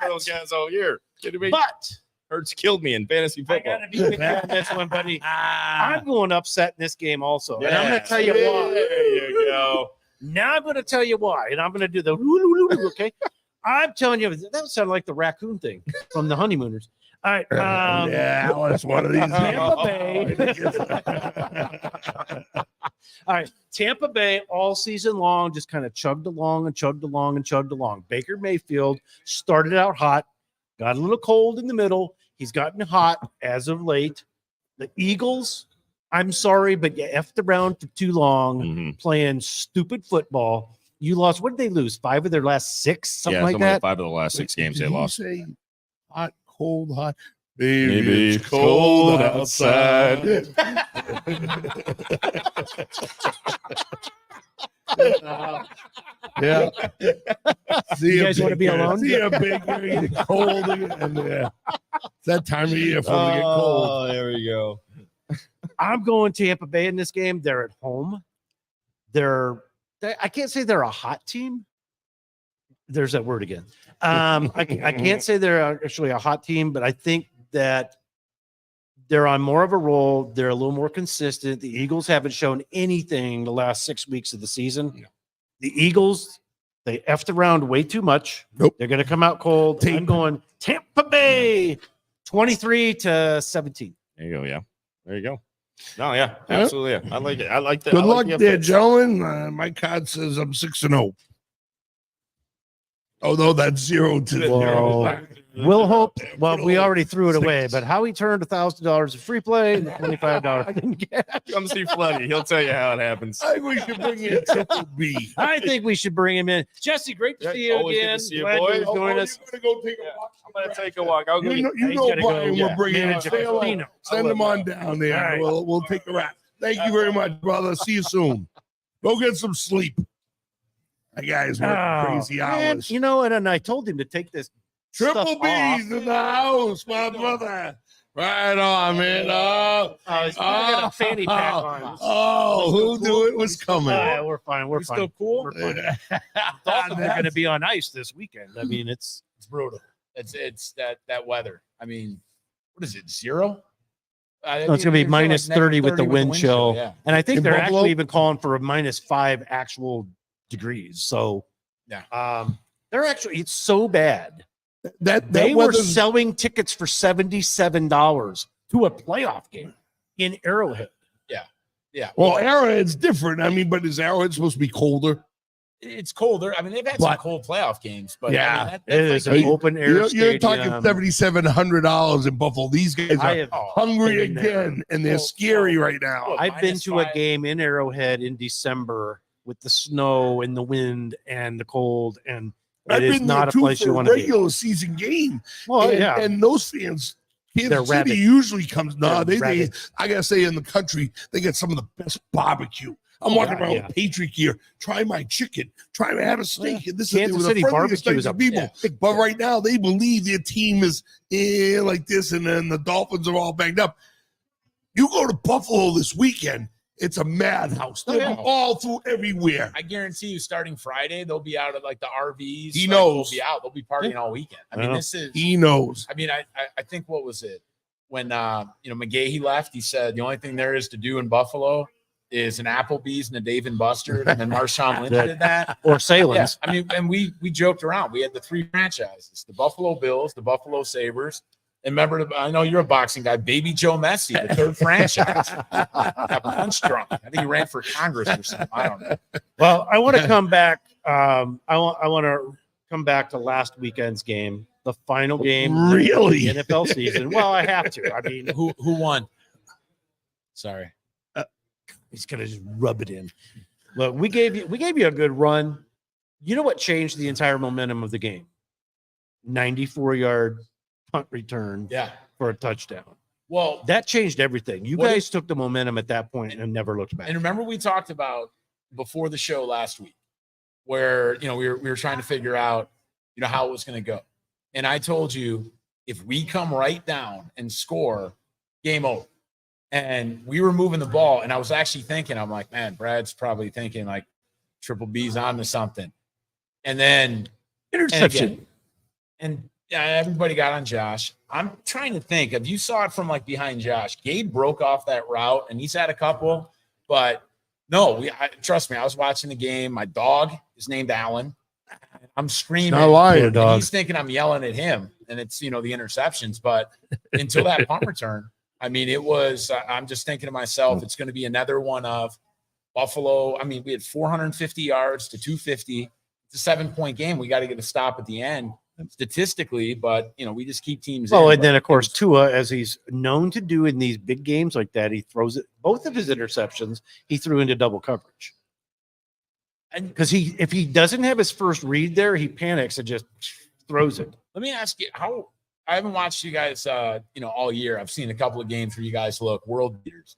those guys all year. Kidding me? But Hurts killed me in fantasy I football. gotta be with you on this one, buddy. I'm going upset in this game also. And I'm going to tell you There why. you go. Now I'm going to tell you why. And I'm going to do the okay. I'm telling you, that would sound like the raccoon thing from the Honeymooners. All right. Yeah, that's one of these. Tampa Bay. All right. Tampa Bay all season long just kind of chugged along and chugged along and chugged along. Baker Mayfield started out hot, got a little cold in the middle. He's gotten hot as of late. The Eagles, I'm sorry, but you effed around for too long Mhm. playing stupid football. You lost, what did they lose? 5 of their last 6? Something like that? 5 of the last 6 games they Did you lost. say hot, cold, hot. Maybe it's cold outside. Yeah. See You guys wanna be alone? See a Baker, it's cold again. Yeah. It's that time of year for them to get cold. There we go. I'm going Tampa Bay in this game. They're at home. I can't say they're a hot team. There's that word again. I can't say they're actually a hot team, but I think that they're on more of a roll. They're a little more consistent. The Eagles haven't shown anything the last 6 weeks of the season. Yeah. The Eagles, they effed around way too much. Nope. They're going to come out cold. Tampa. I'm going Tampa Bay 23-17. There you go. Yeah. There you go. No, yeah, Yeah. absolutely. Yeah. I like it. I like that. Good I like luck the there, offense. gentlemen. My card says I'm 6-0. Although that's 0-0. Well, we'll hope. Well, we already threw it away, but how he turned $1,000 of free play and $25 in cash. Come see Floody. He'll tell you how it happens. I think we should bring in Triple B. I think we should bring him in. Jesse, great to Yeah, see you always good to again. see you, Glad boys. you joined us. You're gonna go take a Yeah, walk. I'm going to take a walk. I'll go. You know, He's gotta go, Brian, yeah, we're bringing manage him. Say hello. Pino. Send him on down there. All right. We'll take a wrap. Thank you very much, brother. See you soon. Go get some sleep. That guy's working crazy man, hours. you know, and I told him to take this Triple stuff B's off. in the house, my brother. Right on, man. Oh, He's got a fanny pack on. who knew it was coming? We're fine. We're fine. Still cool. We're fine. Yeah. Dolphins are going to be on ice this weekend. I mean, it's brutal. It's that weather. I mean, what is it? 0? No, it's gonna be minus 30 with the wind chill. Yeah. and I think In they're Buffalo? actually even calling for a -5 actual degrees. So Yeah. they're actually, it's so bad They were weather's- selling tickets for $77 to a playoff game in Arrowhead. Yeah. well, Arrowhead's different. I mean, but is Arrowhead supposed to be colder? it's colder. I mean, they've had some But- cold playoff games, but Yeah, I mean, It that's is like an open air You're stadium. talking $7,700 in Buffalo. These guys I are have hungry been there. again, and they're Well, scary right now. look, I've been to a -5. game in Arrowhead in December with the snow and the wind and the cold, and I've it is been not there a too place for you a want to be. regular season game. Well, and, yeah, and those fans, They're Kansas City rabid. usually comes. No, They're they rabid. I gotta say, in the country, they get some of the best barbecue. I'm Oh, walking yeah, around yeah. with Patriot gear. Try my chicken. Try to have a steak. And this Kansas is City the friendliest barbecue is types a of people. yeah, big But deal. right now, they believe their team is like this, and then the Dolphins are all banged up. You go to Buffalo this weekend, it's a madhouse. Oh, They're yeah. all through everywhere. I guarantee you, starting Friday, they'll be out at like the RVs. He like, knows. They'll be out. They'll be partying all weekend. I mean, Yeah. this is. He knows. I mean, I think what was it when McGahee left? He said the only thing there is to do in Buffalo is an Applebee's and a Dave and Buster's, and then Marshawn Lynch did that. Or Yeah, Salem's. I mean, and we joked around. We had the three franchises: the Buffalo Bills, the Buffalo Sabres, and remember, I know you're a boxing guy, Baby Joe Messi, the third franchise. Got punch drunk. I think he ran for Congress or something. I don't know. Well, I want to come back. I want to come back to last weekend's game, the final game of Really? the NFL season. Well, I have to. I mean, Who won? Sorry. he's gonna just rub it in. Look, we gave you a good run. You know what changed the entire momentum of the game? 94-yard punt return Yeah. for a touchdown. Well, That changed everything. You What guys took the momentum at that point and never looked back. and remember we talked about before the show last week where we were trying to figure out how it was going to go. And I told you if we come right down and score, game over. And we were moving the ball, and I was actually thinking, I'm like, man, Brad's probably thinking like Triple B's on to something. And then Interception. and yeah, everybody got on Josh. I'm trying to think if you saw it from like behind Josh. Gabe broke off that route, and he's had a couple, but no, trust me. I was watching the game. My dog is named Alan. I'm screaming. Not lying. Poor And dog. he's thinking I'm yelling at him, and it's the interceptions. But until that punt return, I mean, it was. I'm just thinking to myself, it's going to be another one of Buffalo. I mean, we had 450 yards to 250. It's a 7-point game. We got to get a stop at the end, statistically. But we just keep teams. Well, in. and then But of course Tua, as he's known to do in these big games like that, he throws it. Both of his interceptions, he threw into double coverage. And Because if he doesn't have his first read there, he panics and just throws it. let me ask you how. I haven't watched you guys, all year. I've seen a couple of games where you guys look world beaters.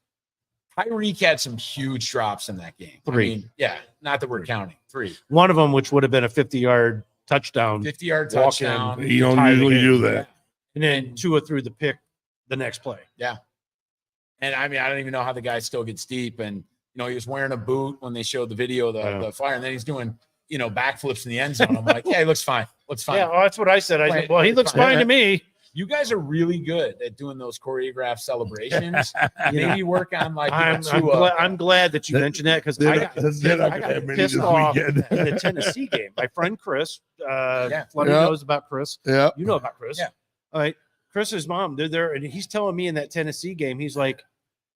Tyreek had some huge drops in that game. Three. Yeah, not that we're counting. 3. One of them, which would have been a 50-yard touchdown, 50-yard Walk touchdown. You don't Tie the usually game. do that. and then Tua threw the pick the next play. And I mean, I don't even know how the guy still gets deep. And, he was wearing a boot when they showed the video of Yeah. the fire. And then he's doing, backflips in the end zone. I'm like, yeah, he looks fine. Looks fine. Yeah, well, that's what I said. I said, well, he looks fine to me. You guys are really good at doing those choreographed celebrations. Maybe work on like I'm glad that you mentioned that because I got They're not I gonna got have many pissed this off weekend. in the Tennessee game. My friend Chris, Floody Yeah. knows about Chris. Yeah. You know about Chris. Yeah. All right. Chris's mom, they're there, and he's telling me in that Tennessee game, he's like,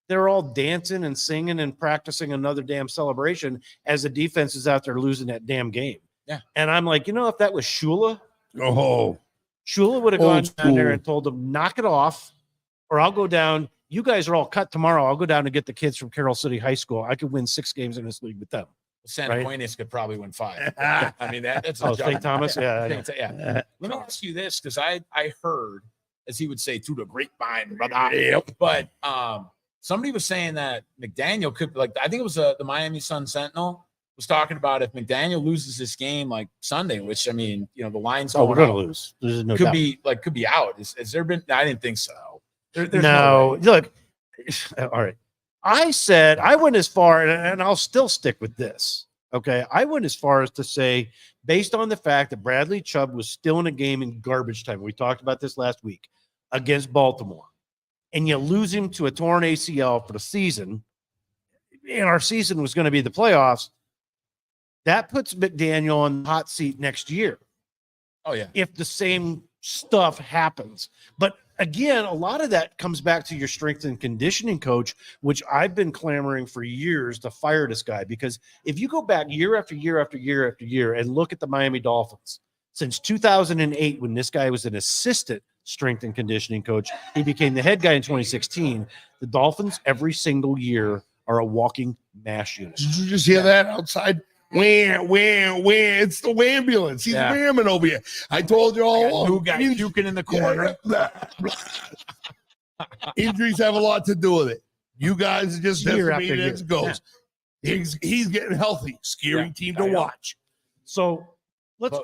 they're all dancing and singing and practicing another damn celebration as the defense is out there losing that damn game. Yeah. And I'm like, if that was Shula, Oh, Shula would have Old gone down there school. and told them, knock it off, or I'll go down. You guys are all cut tomorrow. I'll go down and get the kids from Carroll City High School. I could win 6 games in this league with them. San Right. Aquinas could probably win 5. I mean, that's a Oh, jump. St. Thomas? Yeah. I know. Yeah. Let me ask you this, because I heard, as he would say, through the grapevine, brother. Yep. But somebody was saying that McDaniel could, I think it was the Miami Sun Sentinel was talking about if McDaniel loses this game like Sunday, which I mean, the line's Oh, we're going going to out, lose. There's no could doubt. be out. Has there been? I didn't think so. There's No, way. look. All right. I said I went as far, and I'll still stick with this. Okay. I went as far as to say, based on the fact that Bradley Chubb was still in a game in garbage time, we talked about this last week against Baltimore, and you lose him to a torn ACL for the season, and our season was going to be the playoffs. That puts McDaniel on the hot seat next year. Oh yeah. If the same stuff happens. But again, a lot of that comes back to your strength and conditioning coach, which I've been clamoring for years to fire this guy. Because if you go back year after year after year after year and look at the Miami Dolphins, since 2008, when this guy was an assistant strength and conditioning coach, he became the head guy in 2016. The Dolphins every single year are a walking mash unit. Did you just hear that outside? Wham, wham, wham. It's the ambulance. He's whamming over here. I told you all along. New guy puking in the corner. Injuries have a lot to do with it. You guys are just Year after decimated year. as it goes. He's getting healthy. Scary team to watch. So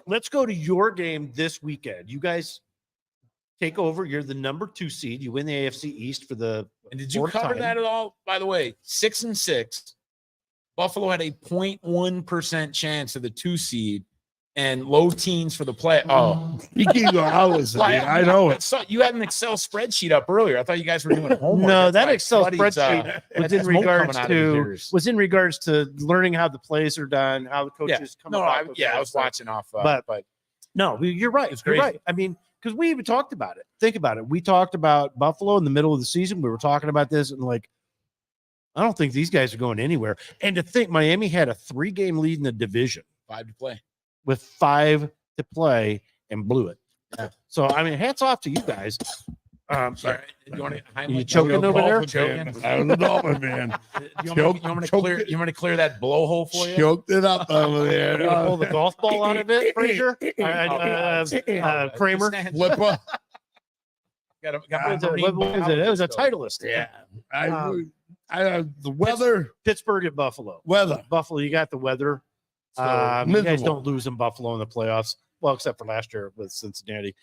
let's go to your game this weekend. You guys take over. You're the number 2 seed. You win the AFC East for the And did you fourth cover time. that at all? By the way, 6-6. Buffalo had a 0.1% chance of the 2 seed and low teens for the play. Oh, You keep going. I know it. So you had an Excel spreadsheet up earlier. I thought you guys were doing homework. No, That's that why Excel Buddy's, spreadsheet was that's in smoke regards coming out of his to ears. learning how the plays are done, how the coaches come. No, about those I kind of was stuff. watching off, But- No, you're right. It's You're crazy. right. I mean, because we even talked about it. Think about it. We talked about Buffalo in the middle of the season. We were talking about this and like, I don't think these guys are going anywhere. And to think Miami had a 3-game lead in the division 5 to play. with 5 to play and blew it. Yeah. So I mean, hats off to you guys. Sorry, you want to? You choking over there? I was a Dolphin fan. You want me to clear that blowhole for you? Choked it up over there. You gonna pull the golf ball out of it, Frazier? Kramer. Flipper. What is it? It was a Titleist. Yeah. The Pittsburgh weather. Pittsburgh at Buffalo. Weather. Buffalo, you got the weather. You guys miserable. don't lose in Buffalo in the playoffs. Well, except for last year with Cincinnati.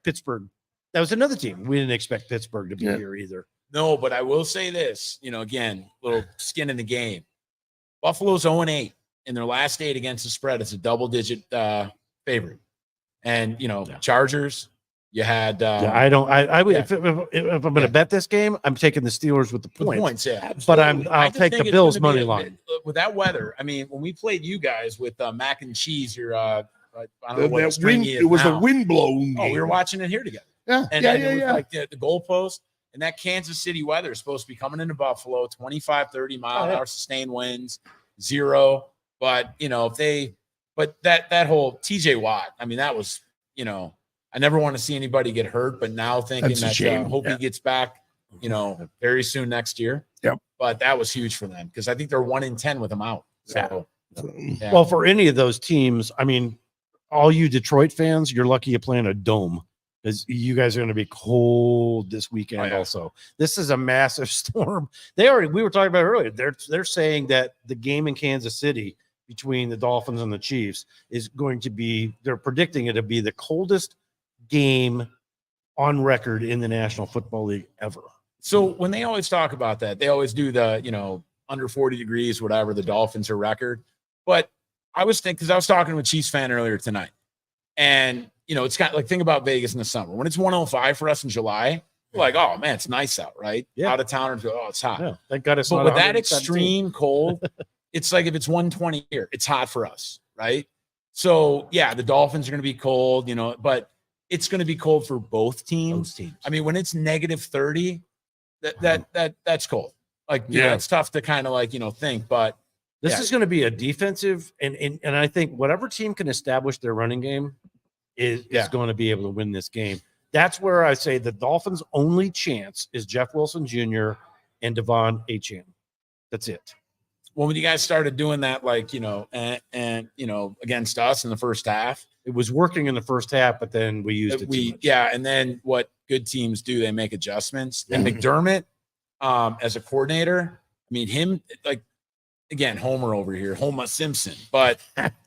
Pittsburgh, that was another team. We didn't expect Pittsburgh to be here either. No, but I will say this, again, little skin in the game. Buffalo's 0-8 in their last 8 against the spread. It's a double-digit favorite. And, Chargers, you had I don't. I would if I'm going to bet this game, I'm taking the Steelers with the with points. yeah. But I I'll just take think the it's Bills gonna be money a- line. With that weather, I mean, when we played you guys with mac and cheese, your I don't know what That string wind, is it was now. a wind blown Oh, game. we were watching it here together. Yeah. And it was like the goalpost and that Kansas City weather is supposed to be coming into Buffalo, 25, 30 mile an hour sustained winds, 0. But, that whole TJ Watt, I mean, that was, I never want to see anybody get hurt, but now thinking That's a that shame. hope he gets back, very soon next year. Yep. But that was huge for them because I think they're 1-10 with him out. So, yeah. Well, for any of those teams, I mean, all you Detroit fans, you're lucky you play in a dome because you guys are going to be cold this weekend. Oh, yeah. Also, this is a massive storm. We were talking about it earlier. They're saying that the game in Kansas City between the Dolphins and the Chiefs is going to be. They're predicting it to be the coldest game on record in the National Football League ever. So when they always talk about that, they always do the, under 40 degrees, whatever, the Dolphins are record. But I was thinking, because I was talking to a Chiefs fan earlier tonight, and, it's kind of like, think about Vegas in the summer. When it's 105 for us in July, we're like, oh, man, it's nice out, right? Yeah. Out of towners go, oh, it's hot. Yeah, thank God it's But not with that 117. extreme cold, it's like if it's 120 here, it's hot for us, right? So, yeah, the Dolphins are going to be cold, but it's going to be cold for both teams. I mean, when it's negative 30, that's cold. Like, it's tough to kind of think, but This is going to be a defensive, and I think whatever team can establish their running game is going to be able to win this game. That's where I say the Dolphins' only chance is Jeff Wilson Jr. and Devon Achane. That's it. well, when you guys started doing that, against us in the first half, It was working in the first half, but then we used it too much. and then what good teams do, they make adjustments. And McDermott, as a coordinator, I mean, him, again, Homer over here, Homer Simpson. But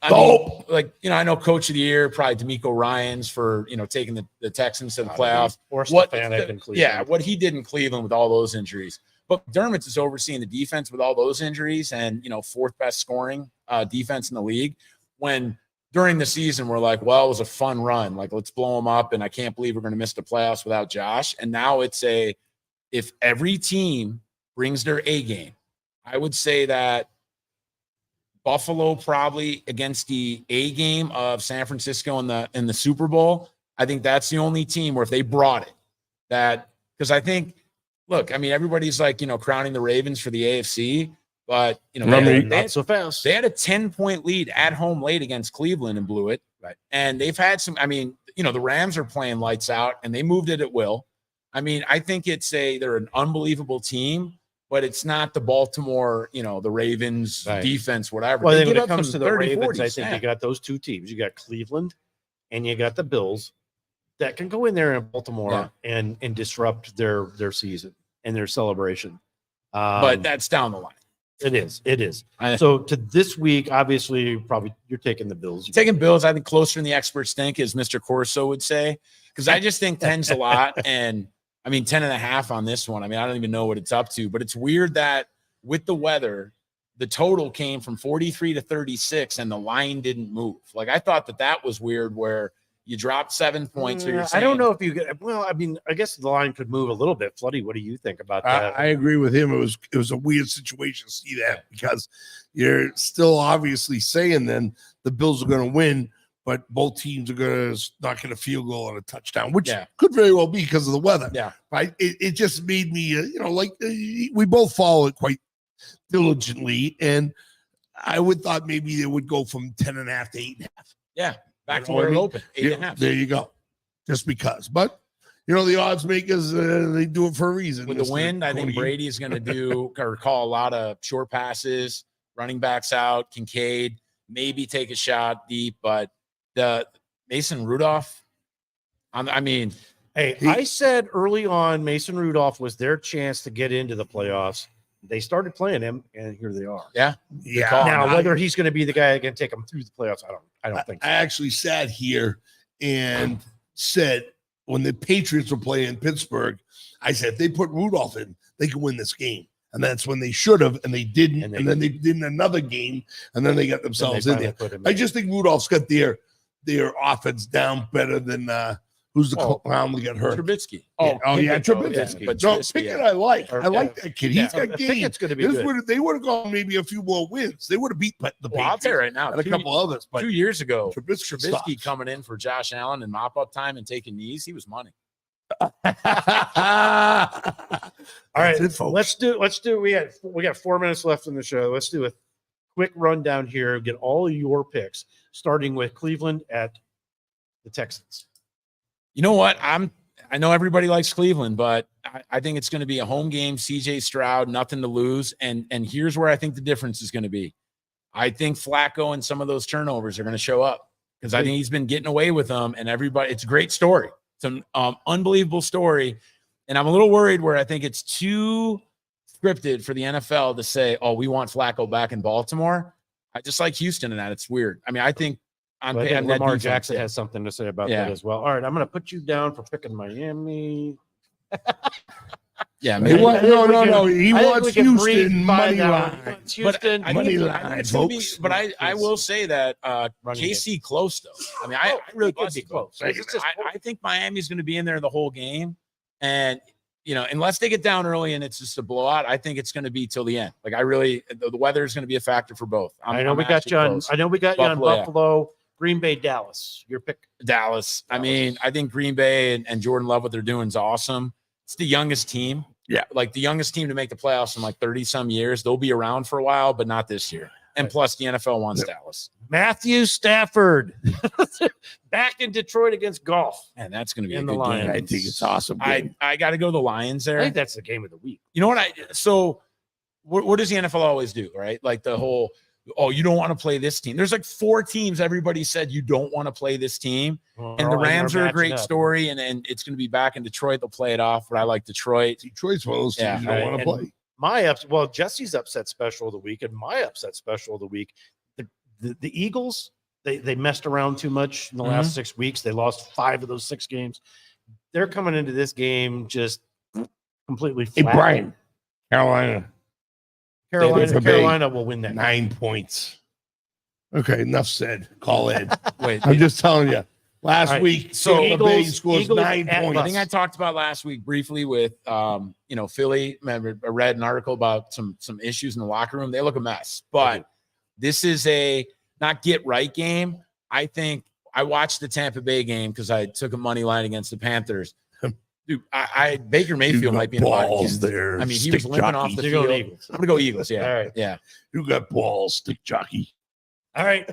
I know Coach of the Year, probably D'Amico Ryans for taking the Texans to the playoffs. Or What Stefanik in Cleveland. Yeah, what he did in Cleveland with all those injuries. But McDermott is overseeing the defense with all those injuries and 4th best scoring defense in the league. When during the season we're like, well, it was a fun run. Like, let's blow them up, and I can't believe we're going to miss the playoffs without Josh. And now it's if every team brings their A game, I would say that Buffalo probably against the A game of San Francisco in the Super Bowl. I think that's the only team where if they brought it, because I think, look, I mean, everybody's like, crowning the Ravens for the AFC, but, Not so fast. they had a 10-point lead at home late against Cleveland and blew it. Right. And they've had some, I mean, the Rams are playing lights out and they moved it at will. I mean, I think they're an unbelievable team, but it's not the Baltimore, the Ravens Right. defense, whatever. Well, They then when give it up comes some to the 30, Ravens, 40s, I think yeah. you got those two teams. You got Cleveland and you got the Bills that can go in there in Baltimore and disrupt their season and their celebration. But that's down the line. It is. I- So to this week, obviously, probably you're taking the Bills. Taking Bills, I think closer than the experts think, as Mr. Corso would say, because I just think 10's a lot. And I mean, 10.5 on this one. I mean, I don't even know what it's up to, but it's weird that with the weather, the total came from 43 to 36 and the line didn't move. Like I thought that was weird where you dropped 7 points. So you're I don't saying- know if you get. Well, I mean, I guess the line could move a little bit. Floody, what do you think about that? I agree with him. It was a weird situation to see that because you're still obviously saying then the Bills are going to win, but both teams are going to not get a field goal and a touchdown, which Yeah. could very well be because of the weather. Yeah. Right. It just made me, we both follow it quite diligently, and I would thought maybe it would go from 10.5 to 8.5. Yeah. Back to You know what where I it mean? opened. 8.5. There you go. Just because, but the odds makers, they do it for a reason. With the Mr. wind, I think Cody. Brady is going to do or call a lot of short passes, running backs out, Kincaid, maybe take a shot deep, but the Mason Rudolph, I mean, Hey, I said early on, Mason Rudolph was their chance to get into the playoffs. They started playing him, and here they are. Yeah. call. Now, I- whether he's going to be the guy that can take them through the playoffs, I don't think I so. actually sat here and said when the Patriots were playing Pittsburgh, I said if they put Rudolph in, they can win this game. And that's when they should have, and they didn't. And And, they then they did in another game, and then they got Then they themselves in finally there. put him I in. just think Rudolph's got their offense down better than who's the Oh, clown that got hurt. Trubisky. Trubisky. But No, Trubisky, Pickett, yeah. I like. Or- I like that kid. He's I got think game. it's going to be good. They would have gone maybe a few more wins. They would have beat the Well, I'll Patriots tell you right now, and a couple others. But 2 years ago, Trubisky Trubisky sucks. coming in for Josh Allen and mop up time and taking knees, he was money. All right, That's it, folks. let's do. We got 4 minutes left in the show. Let's do a quick rundown here. Get all of your picks, starting with Cleveland at the Texans. You know what? I know everybody likes Cleveland, but I think it's going to be a home game. CJ Stroud, nothing to lose. And here's where I think the difference is going to be. I think Flacco and some of those turnovers are going to show up because I think he's been getting away with them. And everybody, it's a great story. It's an unbelievable story. And I'm a little worried where I think it's too scripted for the NFL to say, oh, we want Flacco back in Baltimore. I just like Houston in that. It's weird. I mean, I think But I think on that Lamar defense, Jackson yeah. has something to say about Yeah. that as well. All right, I'm going to put you down for picking Miami. Yeah, He maybe. wa- I think we can- no. He I think wants we can breathe Houston by money that one. line. Wants Houston I money think line, it's gonna be- folks. but I will say that Running game. KC close though. I mean, I Oh, really it could could be close. I, It's just- I think Miami's going to be in there the whole game, and unless they get down early and it's just a blowout, I think it's going to be till the end. Like the weather is going to be a factor for both. I know we got actually you on. close. I know we got you on Buffalo, yeah. Buffalo, Green Bay, Dallas. Your pick. Dallas. I mean, I think Green Bay and Jordan Love, what they're doing is awesome. It's the youngest team. Yeah. Like the youngest team to make the playoffs in like 30 some years. They'll be around for a while, but not this year. And plus the NFL wants Dallas. Matthew Stafford back in Detroit against golf. And that's going to be And a the good game. Lions. I think it's awesome. game. I got to go the Lions I there. think that's the game of the week. You know what? So what does the NFL always do, right? Like the whole, oh, you don't want to play this team. There's like 4 teams everybody said you don't want to play this team. And the Rams are a great story, and it's going to be back in Detroit. They'll play it off, but I like Detroit. Detroit's one of those teams Yeah. you don't want to And play. Jesse's upset special of the week and my upset special of the week. The Eagles, they messed around too much in the last 6 weeks. They lost 5 of those 6 games. They're coming into this game just completely Hey, flat. Brian, Carolina, Tampa Bay. Carolina will win that game. 9 points. Okay, enough said. Call Ed. Wait, I'm just telling you. Last All right, week, so Tampa Bay Eagles- scores Eagles 9 at points. I think I talked about last week briefly with Philly. Remember, I read an article about some issues in the locker room. They look a mess, but this is a not get right game. I think I watched the Tampa Bay game because I took a money line against the Panthers. Dude, Baker Mayfield might be in a lot of balls games. there. I mean, he was stick limping jockey. off the You're going field. Eagles. I'm gonna go Eagles. Yeah, All right. yeah. You got balls, stick jockey. All right.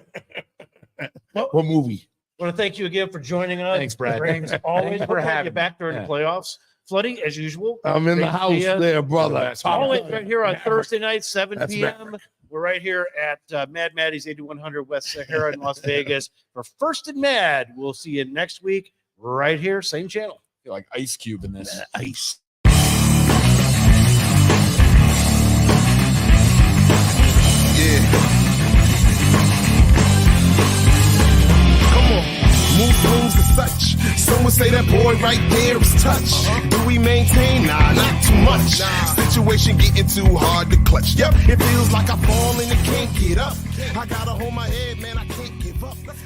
What movie? I want to thank you again for joining us. Thanks, Brad. Thanks Thanks- always thanks for for having having you back during me. the playoffs. Floody, as usual. I'm in Great the to house see ya. there, brother. That's Always right here on Maverick. Thursday night, 7 That's p.m. We're right here at Mad Maddie's 8100 West Sahara in Las Vegas for First and Mad. We'll see you next week right here, same channel. I feel like Ice Cube in this. Ice. Yeah. Come on. Move rooms as such. Some would say that boy right there is touch. Do we maintain? Nah, not too much. Situation getting too hard to clutch. Yep, it feels like I fall and I can't get up. I gotta hold my head, man. I can't give up. Let's go.